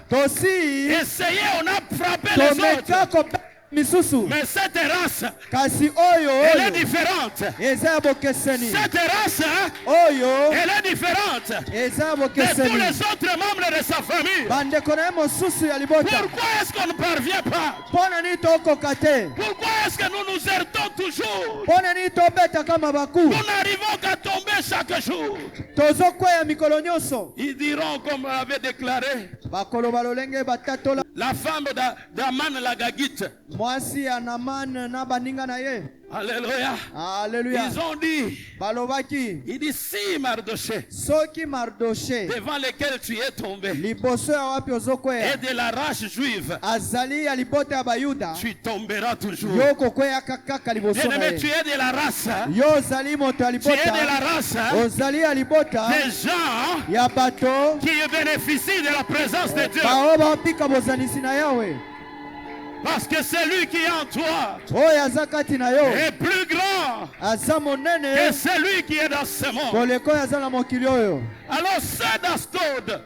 tosi essayé, on a frappé les tomeka autres, kobeta misusu mais cette race, kasi oyo elle est oyo différente. eza ya bokeseni Cette race, oyo elle est différente eza ya de tous bokeseni les autres membres de sa famille. bandeko na ye mosusu ya libota Pourquoi est-ce qu'on ne parvient pas? mpo na nini tokoka te Pourquoi est-ce que nous nous heurtons toujours? mpo na nini tobetaka mabaku Nous n'arrivons qu'à tomber chaque jour. tozokweya mikolo nyonso Ils diront, comme on avait déclaré, bakoloba lolenge batatola la femme d'Aman la Gagite. mwasi ya Naman na baninga na ye Alléluia. aleluya Ils ont dit, balobaki il dit, si Mardoché, soki Mardoshe devant lequel tu es tombé, liboso ya wapi ozokweya et de la race juive, azali ya libota ya bayuda tu tomberas toujours. yo kokweyaka kaka liboso na Bien-aimé, tu ye es de la race, yo ozali moto ya tu es de libota la race ozali ya libota des gens ya bato qui bénéficient de la présence de Dieu. bao bapika bozanisi na yawe Parce que celui qui est en toi oyo aza kati na yo est plus grand aza que monene celui qui est dans ce monde. koleka oyo aza na mokili oyo Alors ceux d'Astod,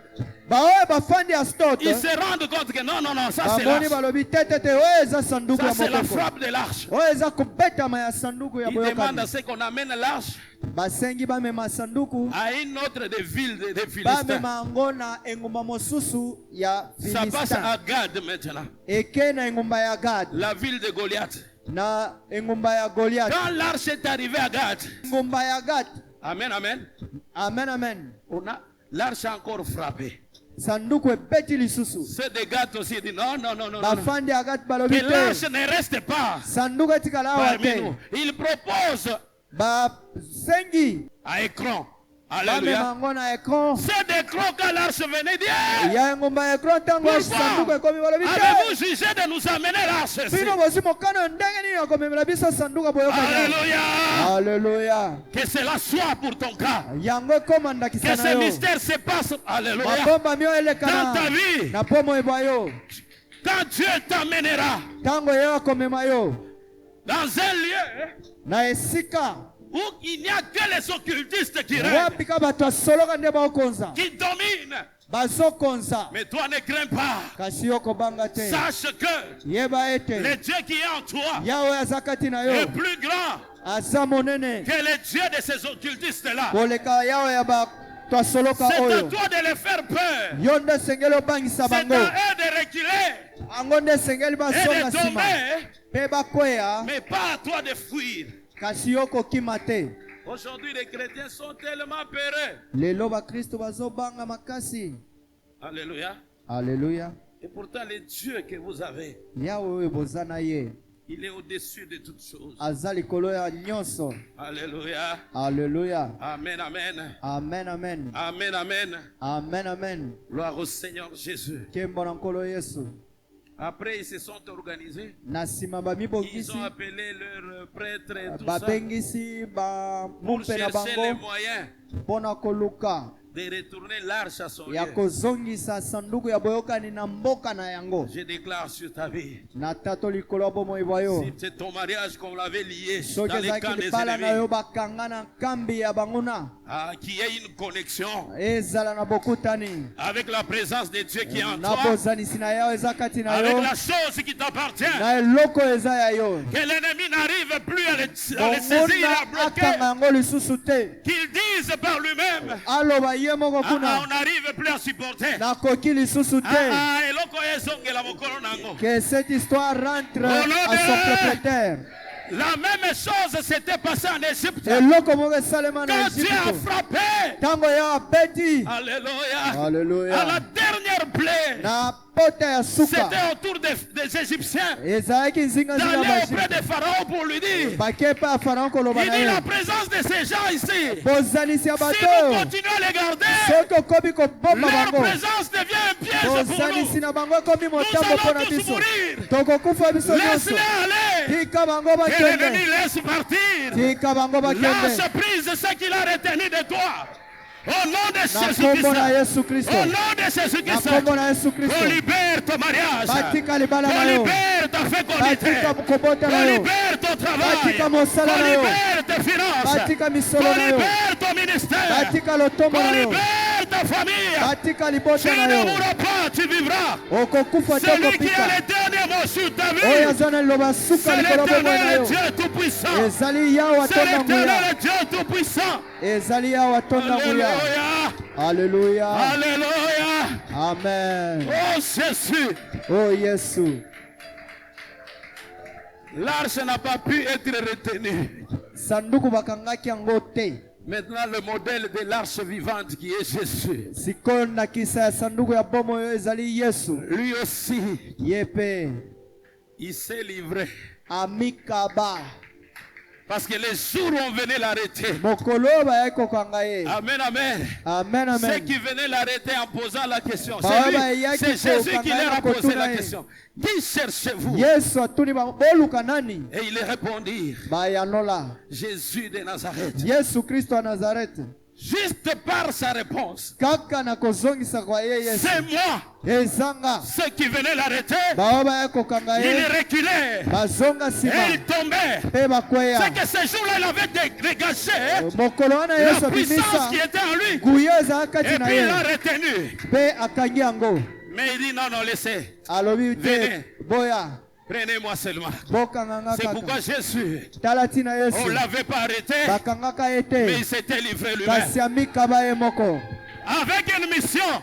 baoyo bafandi ya stote ils se rendent compte que non, non, non, ça c'est bamoni l'arche. balobi tetete oyo eza sanduku Ça ya c'est la mokoko frappe de l'arche. oyo eza kobetama ya sanduku ya Ils demandent boyokani à ce qu'on amène l'arche basengi bamema sanduku à une autre des villes des Philistins. bamema yango na engumba mosusu ya Ça passe à Filistin Gad maintenant, eke na engumba ya Gad la ville de Goliath. na engumba ya Goliath Quand l'arche est arrivée à Gad, engumba ya Gad amen, amen, amen amen on a l'arche a encore frappé. sanduku ebeti lisusu Ceux de Gad aussi disent non, non, non, non, non. bafandi ya Gad balobi Que l'arche te ne reste pas sanduku etikala awa parmi te nous. Il propose basengi à écran. bamema Alléluia. yango na ekran C'est d'écran quand l'arche venait dire. ya engumba ya ekran ntango sanduku Pourquoi ekomi balobi te avez-vous jugé de nous amener l'arche ici? bino bosi mokano ndenge nini ya komemela biso sanduku ya boyokani Alléluia. aleluya Que cela soit pour ton cas. yango ekoma Que ndakisa na ce yo mystère se passe. Alléluia. mabombami oyo Dans ta elekana vie, na pomo eba yo quand Dieu t'amènera ntango ye akomema yo dans un lieu na esika où il n'y a que les occultistes qui règnent, wapi ka bato asoloka nde baokonza qui dominent. bazokonza Mais toi ne crains pas. kasi yo kobanga te Sache que yeba le ete Dieu qui est en toi yawe aza kati na est yo plus grand aza monene que le Dieu de ces occultistes-là. koleka yawe ya bato asoloka C'est à oyo toi de les faire peur. yo nde esengeli obangisa C'est à bango eux de reculer yango nde esengeli et basonga de nsima tomber, mpe bakweya mais pas à toi de fuir. kasi yo kokima te Aujourd'hui, les chrétiens sont tellement peureux. lelo bakristo bazobanga makasi Alléluia. aleluya Et pourtant, le Dieu que vous avez, yawe oyo boza na ye il est au-dessus de toutes choses. aza likolo ya nyonso Alléluia. aleluya Amen, amen. amen amen Amen, amen. amen amen Gloire au Seigneur Jésus. nkembo na nkolo yesu Après, ils se sont organisés. na nsima Ils bamibongisi ont appelé leurs prêtres et tout ça babengisi pour bamumpe na chercher les bango moyens mpo na koluka de retourner l'arche à son ya lieu. kozongisa sanduku ya boyokani na mboka na yango Je déclare sur ta vie, na tato likolo ya bomoi bwa yo si c'est ton mariage qu'on l'avait lié soki dans les camps ezalaki des libala na yo ennemis, bakanga na nkambi ya banguna qu'il y ait une connexion ezala na bokutani avec la présence de Dieu qui est en na toi, bozanisi na yawe eza kati na avec yo la chose qui t'appartient, na eloko eza ya yo que l'ennemi n'arrive plus à le saisir, à monguna bloquer, akanga yango lisusu te qu'il dise par lui-même, aloba ye moko kuna on n'arrive plus à supporter. nakoki lisusu te eloko ezongela mokolo nango. que cette histoire rentre Au nom à de- son propriétaire La même chose s'était passée en Égypte. eloko moko esalema na Quand Dieu a Egypte frappé, ntango ya abeti alléluia, à Alléluia. la dernière plaie, na pota ya suka C'était autour des Égyptiens. ezalaki nzingazinga D'aller auprès bashi de Pharaon pour lui dire, bake mpe ya Faraon koloba il na dit la ye présence de ces gens ici. bozalisi ya Si bato nous oyo continuons à les garder, soki okomi kobomba leur bango présence devient un piège pour bozalisi nous. na bango ekomi Nous motambo mpo na allons tous biso mourir. tokokufa biso nyonso Laisse-les aller. tika bango Que l'ennemi bakende laisse partir. tika bango bakende Lâche prise de ce qu'il a retenu de toi. Au nom de na Jésus-Christ. nkombo na Yesu Kristo Au nom de na Jésus-Christ. nkombo na Yesu On Kristo libère ton mariage. batika libala On na yo libère ta fécondité. batika kobota On na yo libère ton travail. batika mosala On na yo libère tes finances. batika misolo On na yo libère ton ministère. batika lotombo On na yo libère ta famille. batika Tu libota na ne yo mourras pas, tu vivras. okokufa te Celui qui okopika a le dernier mot sur ta oyo vie, aza na liloba suka c'est likolo bomoi na l'éternel yo Dieu Tout-Puissant. ezali yawe C'est atonda nguya l'éternel Dieu Tout-Puissant. ezali yawe atonda nguya Alléluia. haleluya Alléluia. amen Oh Jésus. o yesu L'arche n'a pas pu être retenue. sanduku bakangaki yango te Maintenant, le modèle de l'arche vivante qui est Jésus. sikoyo ndakisa ya sanduku ya bomo oyo ezali yesu Lui aussi, ye mpe il s'est livré. amikaba Parce que les jours où on venait l'arrêter. mokolo oyo bayaki kokanga ye Amen, amen. amen Ceux amen qui venaient l'arrêter en posant la question. Bah, C'est bah, lui, yaki c'est Jésus qui kokanga leur a na posé kotuna la ye. question. Qui cherchez-vous? yesu atuni bango boluka nani Et ils répondirent, bayanola Jésus de Nazareth. yesu kristo ya nazareti Juste par sa réponse, kaka na kozongisa kwa ye yesu c'est moi. ezanga Ceux qui venaient l'arrêter, bao bayaki kokanga ils ye reculaient bazonga et nsima ils tombaient. mpe bakweya C'est que ce jour-là, il avait dégagé mokolo wana yesu la puissance abimisa qui était en lui. nguya ezalaka Et kati na puis il ye l'a retenu. mpe akangi yango Mais il dit non, non, laissez. alobi te Venez. boya Prenez-moi seulement. bokanganga C'est pourquoi kaka Jésus, tala ntina on yesu ne l'avait pas arrêté, bakangaka ye mais te il s'était livré lui-même. kasi amikaba ye moko Avec une mission.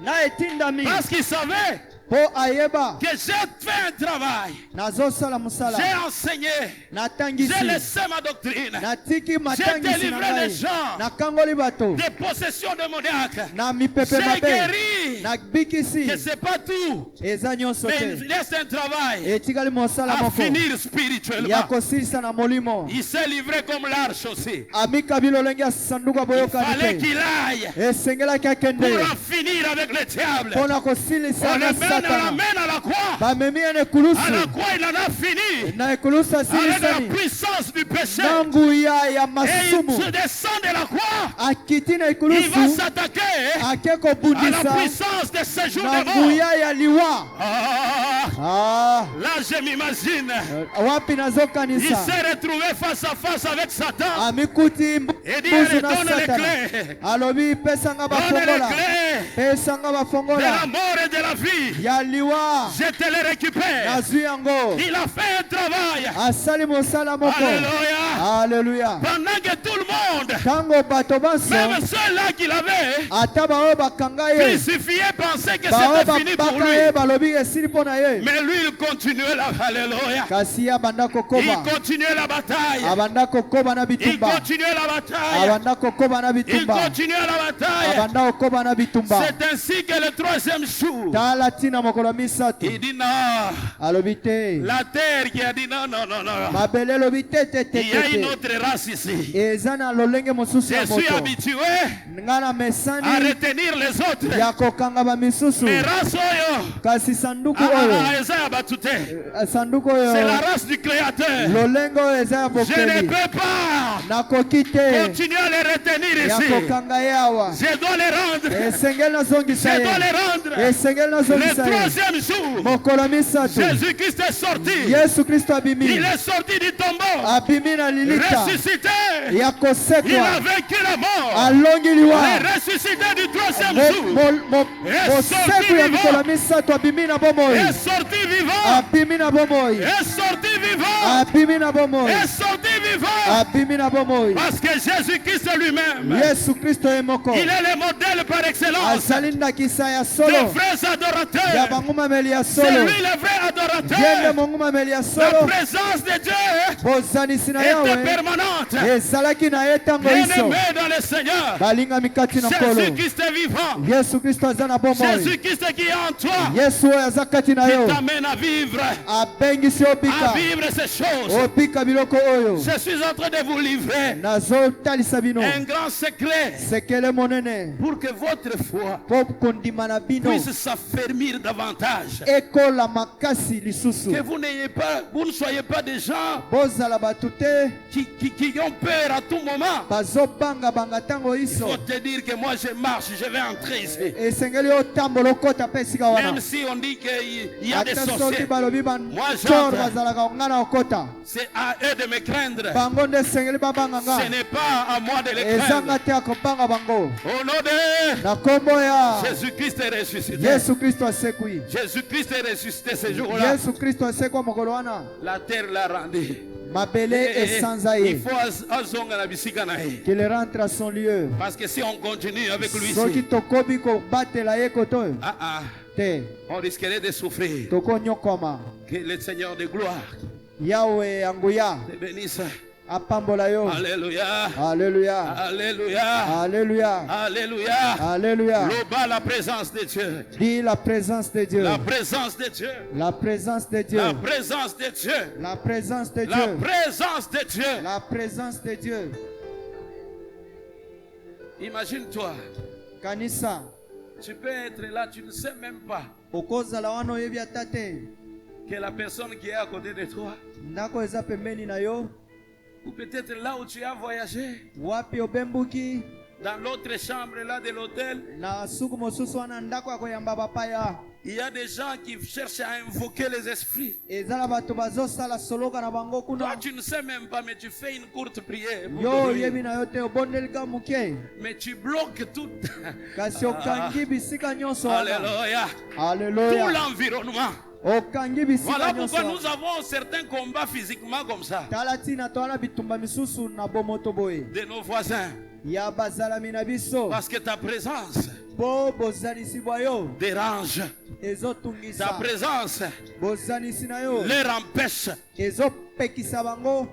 na etindami Parce qu'il savait mpo ayeba que j'ai fait un travail. nazosala mosala J'ai enseigné. natangisi J'ai laissé ma doctrine. natiki matangisi na délivré les ngai gens nakangoli bato Des possessions démoniaques. na mipepe J'ai mabe guéri. nabikisi Que c'est pas tout. eza nyonso Mais te il laisse un travail etikali mosala à moko finir ya spirituellement. kosilisa na molimo Il s'est livré comme l'arche aussi. amikabi lolenge ya sanduku ya Il boyokani fallait te qu'il aille esengelaki akende pour en finir avec le diable. mpo na kosilisa On na l'amène satana à la croix. bamemi ye na À la ekulusu croix, il en a fini na ekulusu avec la asilisani puissance du péché. na nguya ya Et masumu il se descend de la croix. akiti na Il va ekulusu s'attaquer ake à la kobundisa puissance de ce jour na de mort. nguya ya liwa Ah, là, je m'imagine. wapi Il nazokanisa s'est retrouvé face à face avec Satan. amikuti Et dit, mbuzu na donne les satana clés. alobi pesanga Donne les bafongola clés pesanga de la bafongola mort et de la vie. ya liwa Je te les récupère. nazwi yango Il a fait un travail. asali mosala moko Alléluia. aleluya Pendant que tout le monde, ntango bato banso même ceux-là qu'il avait ata baoyo bakanga ye crucifié, pensaient que baoyo c'était fini pour babaka lui. ye balobi esili mpo na ye Mais lui, il continuait la Alléluia. kasi ye abanda Il kokoba continuait la bataille. abanda kokoba na Il bitumba continuait la bataille. abanda kokoba na Il bitumba continuait la bataille. abanda kokoba na bitumba C'est ainsi que le troisième jour, tala ntina mokolo ya misato il dit non. alobi te La terre qui a dit non, non, non, non. mabele elobi te te te Il y a une te autre race ici. eza na lolenge mosusu ya Je suis moto habitué nga na à mesani retenir les autres. ya kokanga bamisusu Mais race oyo, kasi sanduku oyo eza ya bato te. sanduku C'est la oyo race du créateur. lolenge oyo eza ya Je ne bokeli peux pas nakoki te continuer à les retenir ya ici. kokanga ye awa Je dois les rendre. esengeli nazongisa Je dois ye les rendre. esengeli Le nazongisa ye troisième jour, mokolo misato Jésus-Christ est sorti. yesu kristo abimi Il est sorti du tombeau. abimi na lilita Ressuscité. ya Il a kosekwa vaincu la mort. alongi liwa Il est ressuscité du troisième jour. moseku ya mikolo misato abimi na bomoi Est sorti vivant. abimi na bomoi Est sorti vivant. abimi na bomoi Est sorti vivant. abimi na bomoi Parce que Jésus-Christ lui-même, yesu kristo ye moko il est le modèle par excellence azali ndakisa ya des solo vrais ya adorateurs. bangumameli ya C'est solo lui le vrai yende adorateur. mongumameli ya La solo présence de Dieu bozanisi na était yawe permanente. ezalaki na ye ntango iso Bien-aimé dans le Seigneur. balingami kati na nkolo Jésus-Christ est vivant. yesu kristo aza na bomoi Jésus-Christ qui est en toi. yesu oyo aza kati na Qui yo t'amène à vivre. abengisi yo À bika vivre ces choses. obika biloko oyo Je suis en train de vous livrer nazotalisa bino un grand secret sekele monene pour que votre foi mpo kondima na bino puisse s'affermir davantage. ekola makasi lisusu Que vous ne soyez pas des gens bozala bato te qui ont peur à tout moment. bazobangabanga ntango Il iso faut te dire que moi je marche, je vais entrer ici. esengeli otambola okota mpe esika wana Même si on dit qu'il y a des ata soki sorciers, balobi Moi, bancor j'entre. bazalaka ongana okota c'est à eux de me craindre. bango nde esengeli babanga nga Ce n'est pas à moi de les craindre. ezanga te akobanga bango Au nom de na nkombo ya Jésus-Christ est ressuscité. yesu kristo asekwi Jésus-Christ est ressuscité ce jour-là. yesu kristo asekwa mokolo wana La terre l'a rendu. mabele esanza ye Il faut azonga na bisika na ye. qu'il rentre à son lieu Parce que si on continue avec lui soki ici, tokomi kobatela ye koto oyo te on risquerait de souffrir. tokonyokoma Que le Seigneur de gloire yawe yanguya te bénisse. apambola yo Alléluia. Alléluia Alléluia. Alléluia Alléluia. Alléluia Loba la présence de Dieu. dis la présence de Dieu La présence de Dieu. la présence de Dieu La présence de Dieu. la présence de La Dieu présence de Dieu. la présence de Dieu Imagine-toi, kanisa tu peux être là, tu ne sais même pas okozala wana oyebi ata te que la personne qui est à côté de toi, ndako eza pembeni na yo ou peut-être là où tu as voyagé, wapi obembuki dans l'autre chambre là de l'hôtel, na suku mosusu wana ndako ya koyamba bapaya il y a des gens qui cherchent à invoquer les esprits. ezala bato bazosala soloka na bango Toi, kuna tu ne sais même pas, mais tu fais une courte prière. pour yo dormir. oyebi na yo te obondeli ka moke Mais tu bloques tout. kasi okangi bisika nyonso wana Alléluia. Tout Alléluia l'environnement. okangi bisika Voilà nyonso pourquoi nous wana avons certains combats physiquement comme ça. tala ntina towana bitumba misusu na bomoto boye De nos voisins. ya bazalami na biso Parce que ta présence mpo bozalisi bwa yo dérange. Ta ezotungisa présence bozalisi na yo leur empêche ezopekisa bango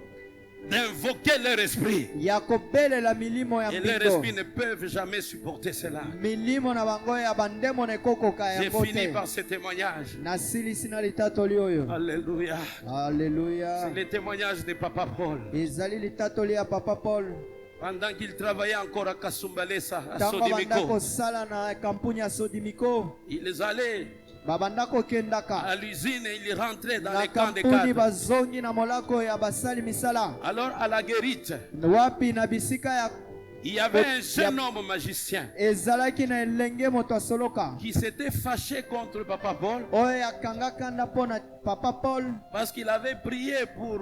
d'invoquer leur esprit. ya kobelela milimo ya Et leur mbindo esprit ne peuvent jamais supporter cela. milimo na bango ya bandemo na ekokoka J'ai yango fini te par ce témoignage. nasilisi na litatoli oyo Alléluia. alleluya C'est le témoignage de Papa Paul. ezali litatoli ya papa paul Pendant qu'il travaillait encore à Kasumbalesa, à ntango banda Sodimiko, kosala na kampuni ya sodimiko ils allaient babanda kokendaka à l'usine et ils rentraient dans na les camps de kampuni cadres. bazongi na molako ya basali misala Alors à la guérite, wapi na bisika ya il y avait un jeune homme magicien ezalaki na elenge moto asoloka qui s'était fâché contre Papa Paul oyo akangaka nda mpo na papa paul parce qu'il avait prié pour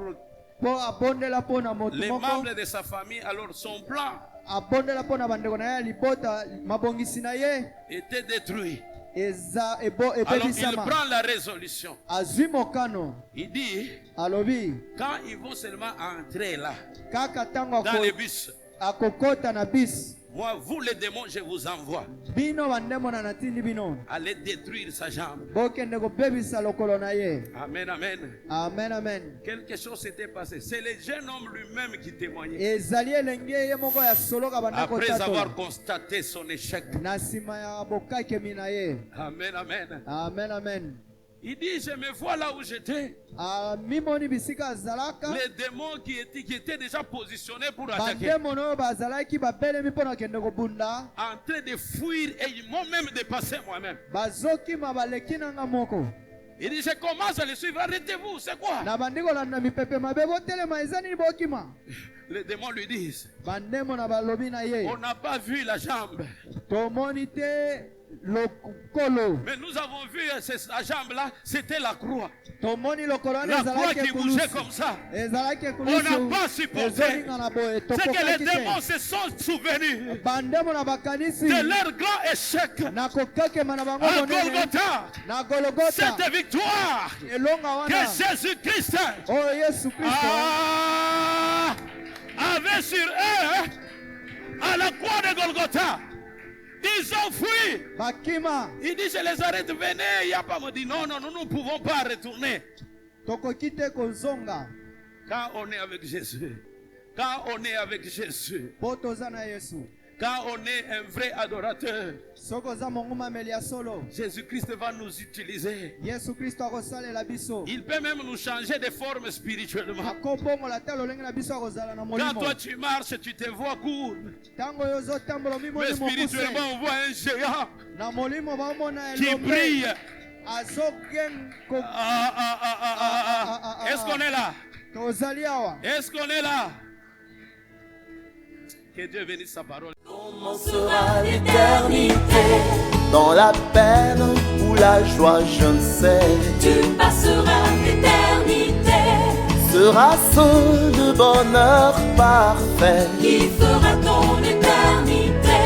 mpo abondela mpo na moto les moko membres de sa famille. Alors son plan abondela mpo na bandeko na ye ya libota mabongisi na ye était détruit. eza Alors il ebebisama prend la résolution. azwi mokano Il dit, alobi quand ils vont seulement entrer là, kaka ntango dans les bus, akokota na bis moi, vous les démons, je vous envoie. bino bandemo na natindi bino Allez détruire sa jambe. bokende kobebisa lokolo na ye Amen, amen. amen amen Quelque chose s'était passé. C'est le jeune homme lui-même qui témoignait. ezali elenge ye moko ya soloka banda Après kotatola avoir constaté son échec. na nsima ya bokakemi na ye Amen, amen. amen amen Il dit, je me vois là où j'étais. mimoni bisika azalaka Les démons qui étaient déjà positionnés pour attaquer. bandemono oyo bazalaki babelemi mpo na kende kobunda En train de fuir et ils m'ont même dépassé moi-même. bazokima baleki nanga moko Il dit, je commence à le suivre. Arrêtez-vous, c'est quoi? na bandi kolanda mipepe mabe botelema eza nini bokima Les démons lui disent, bandemo na balobi na ye on n'a pas vu la jambe. tomoni te lokolo Mais nous avons vu la jambe-là, c'était la croix. tomoni lokolo wana La croix ezalaki qui bougeait ekulusu comme ça. ezalaki On n'a pas supporté. ezolingana boye C'est que les tokokaki démons te se sont souvenus bandemo na bakanisi de leur grand échec na kokakema na bango à monene Golgotha. na gologota Cette victoire elonga que wana Jésus-Christ oyo yesu kristo avait sur eux à la croix de Golgotha. Ils ont fui. bakima Il dit, je les arrête, venez. Il n'y a pas me dit, non, non, nous ne pouvons pas retourner. tokoki te kozonga Quand on est avec Jésus, Quand on est avec Jésus, po toza na yesu quand on est un vrai adorateur, soki oza mongumameli ya solo Jésus-Christ va nous utiliser. yesu kristo akosalela biso Il peut même nous changer de forme spirituellement. akobongola te lolenge na biso akozala na Quand molimo toi tu marches, tu te vois court. ntango oyo ozotambola Mais omimoni mokuse spirituellement, on voit un géant na molimo baomona qui elombe brille. azogen Est-ce qu'on est là? tozali awa Est-ce qu'on est là? Que Dieu bénisse sa parole. Comment sera l'éternité? Dans la peine ou la joie, je ne sais. Tu passeras l'éternité. Sera-ce le bonheur parfait? Qui fera ton éternité?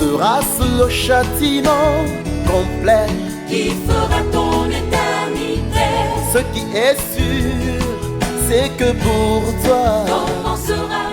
Sera-ce le châtiment complet? Qui fera ton éternité? Ce qui est sûr, c'est que pour toi, Comment sera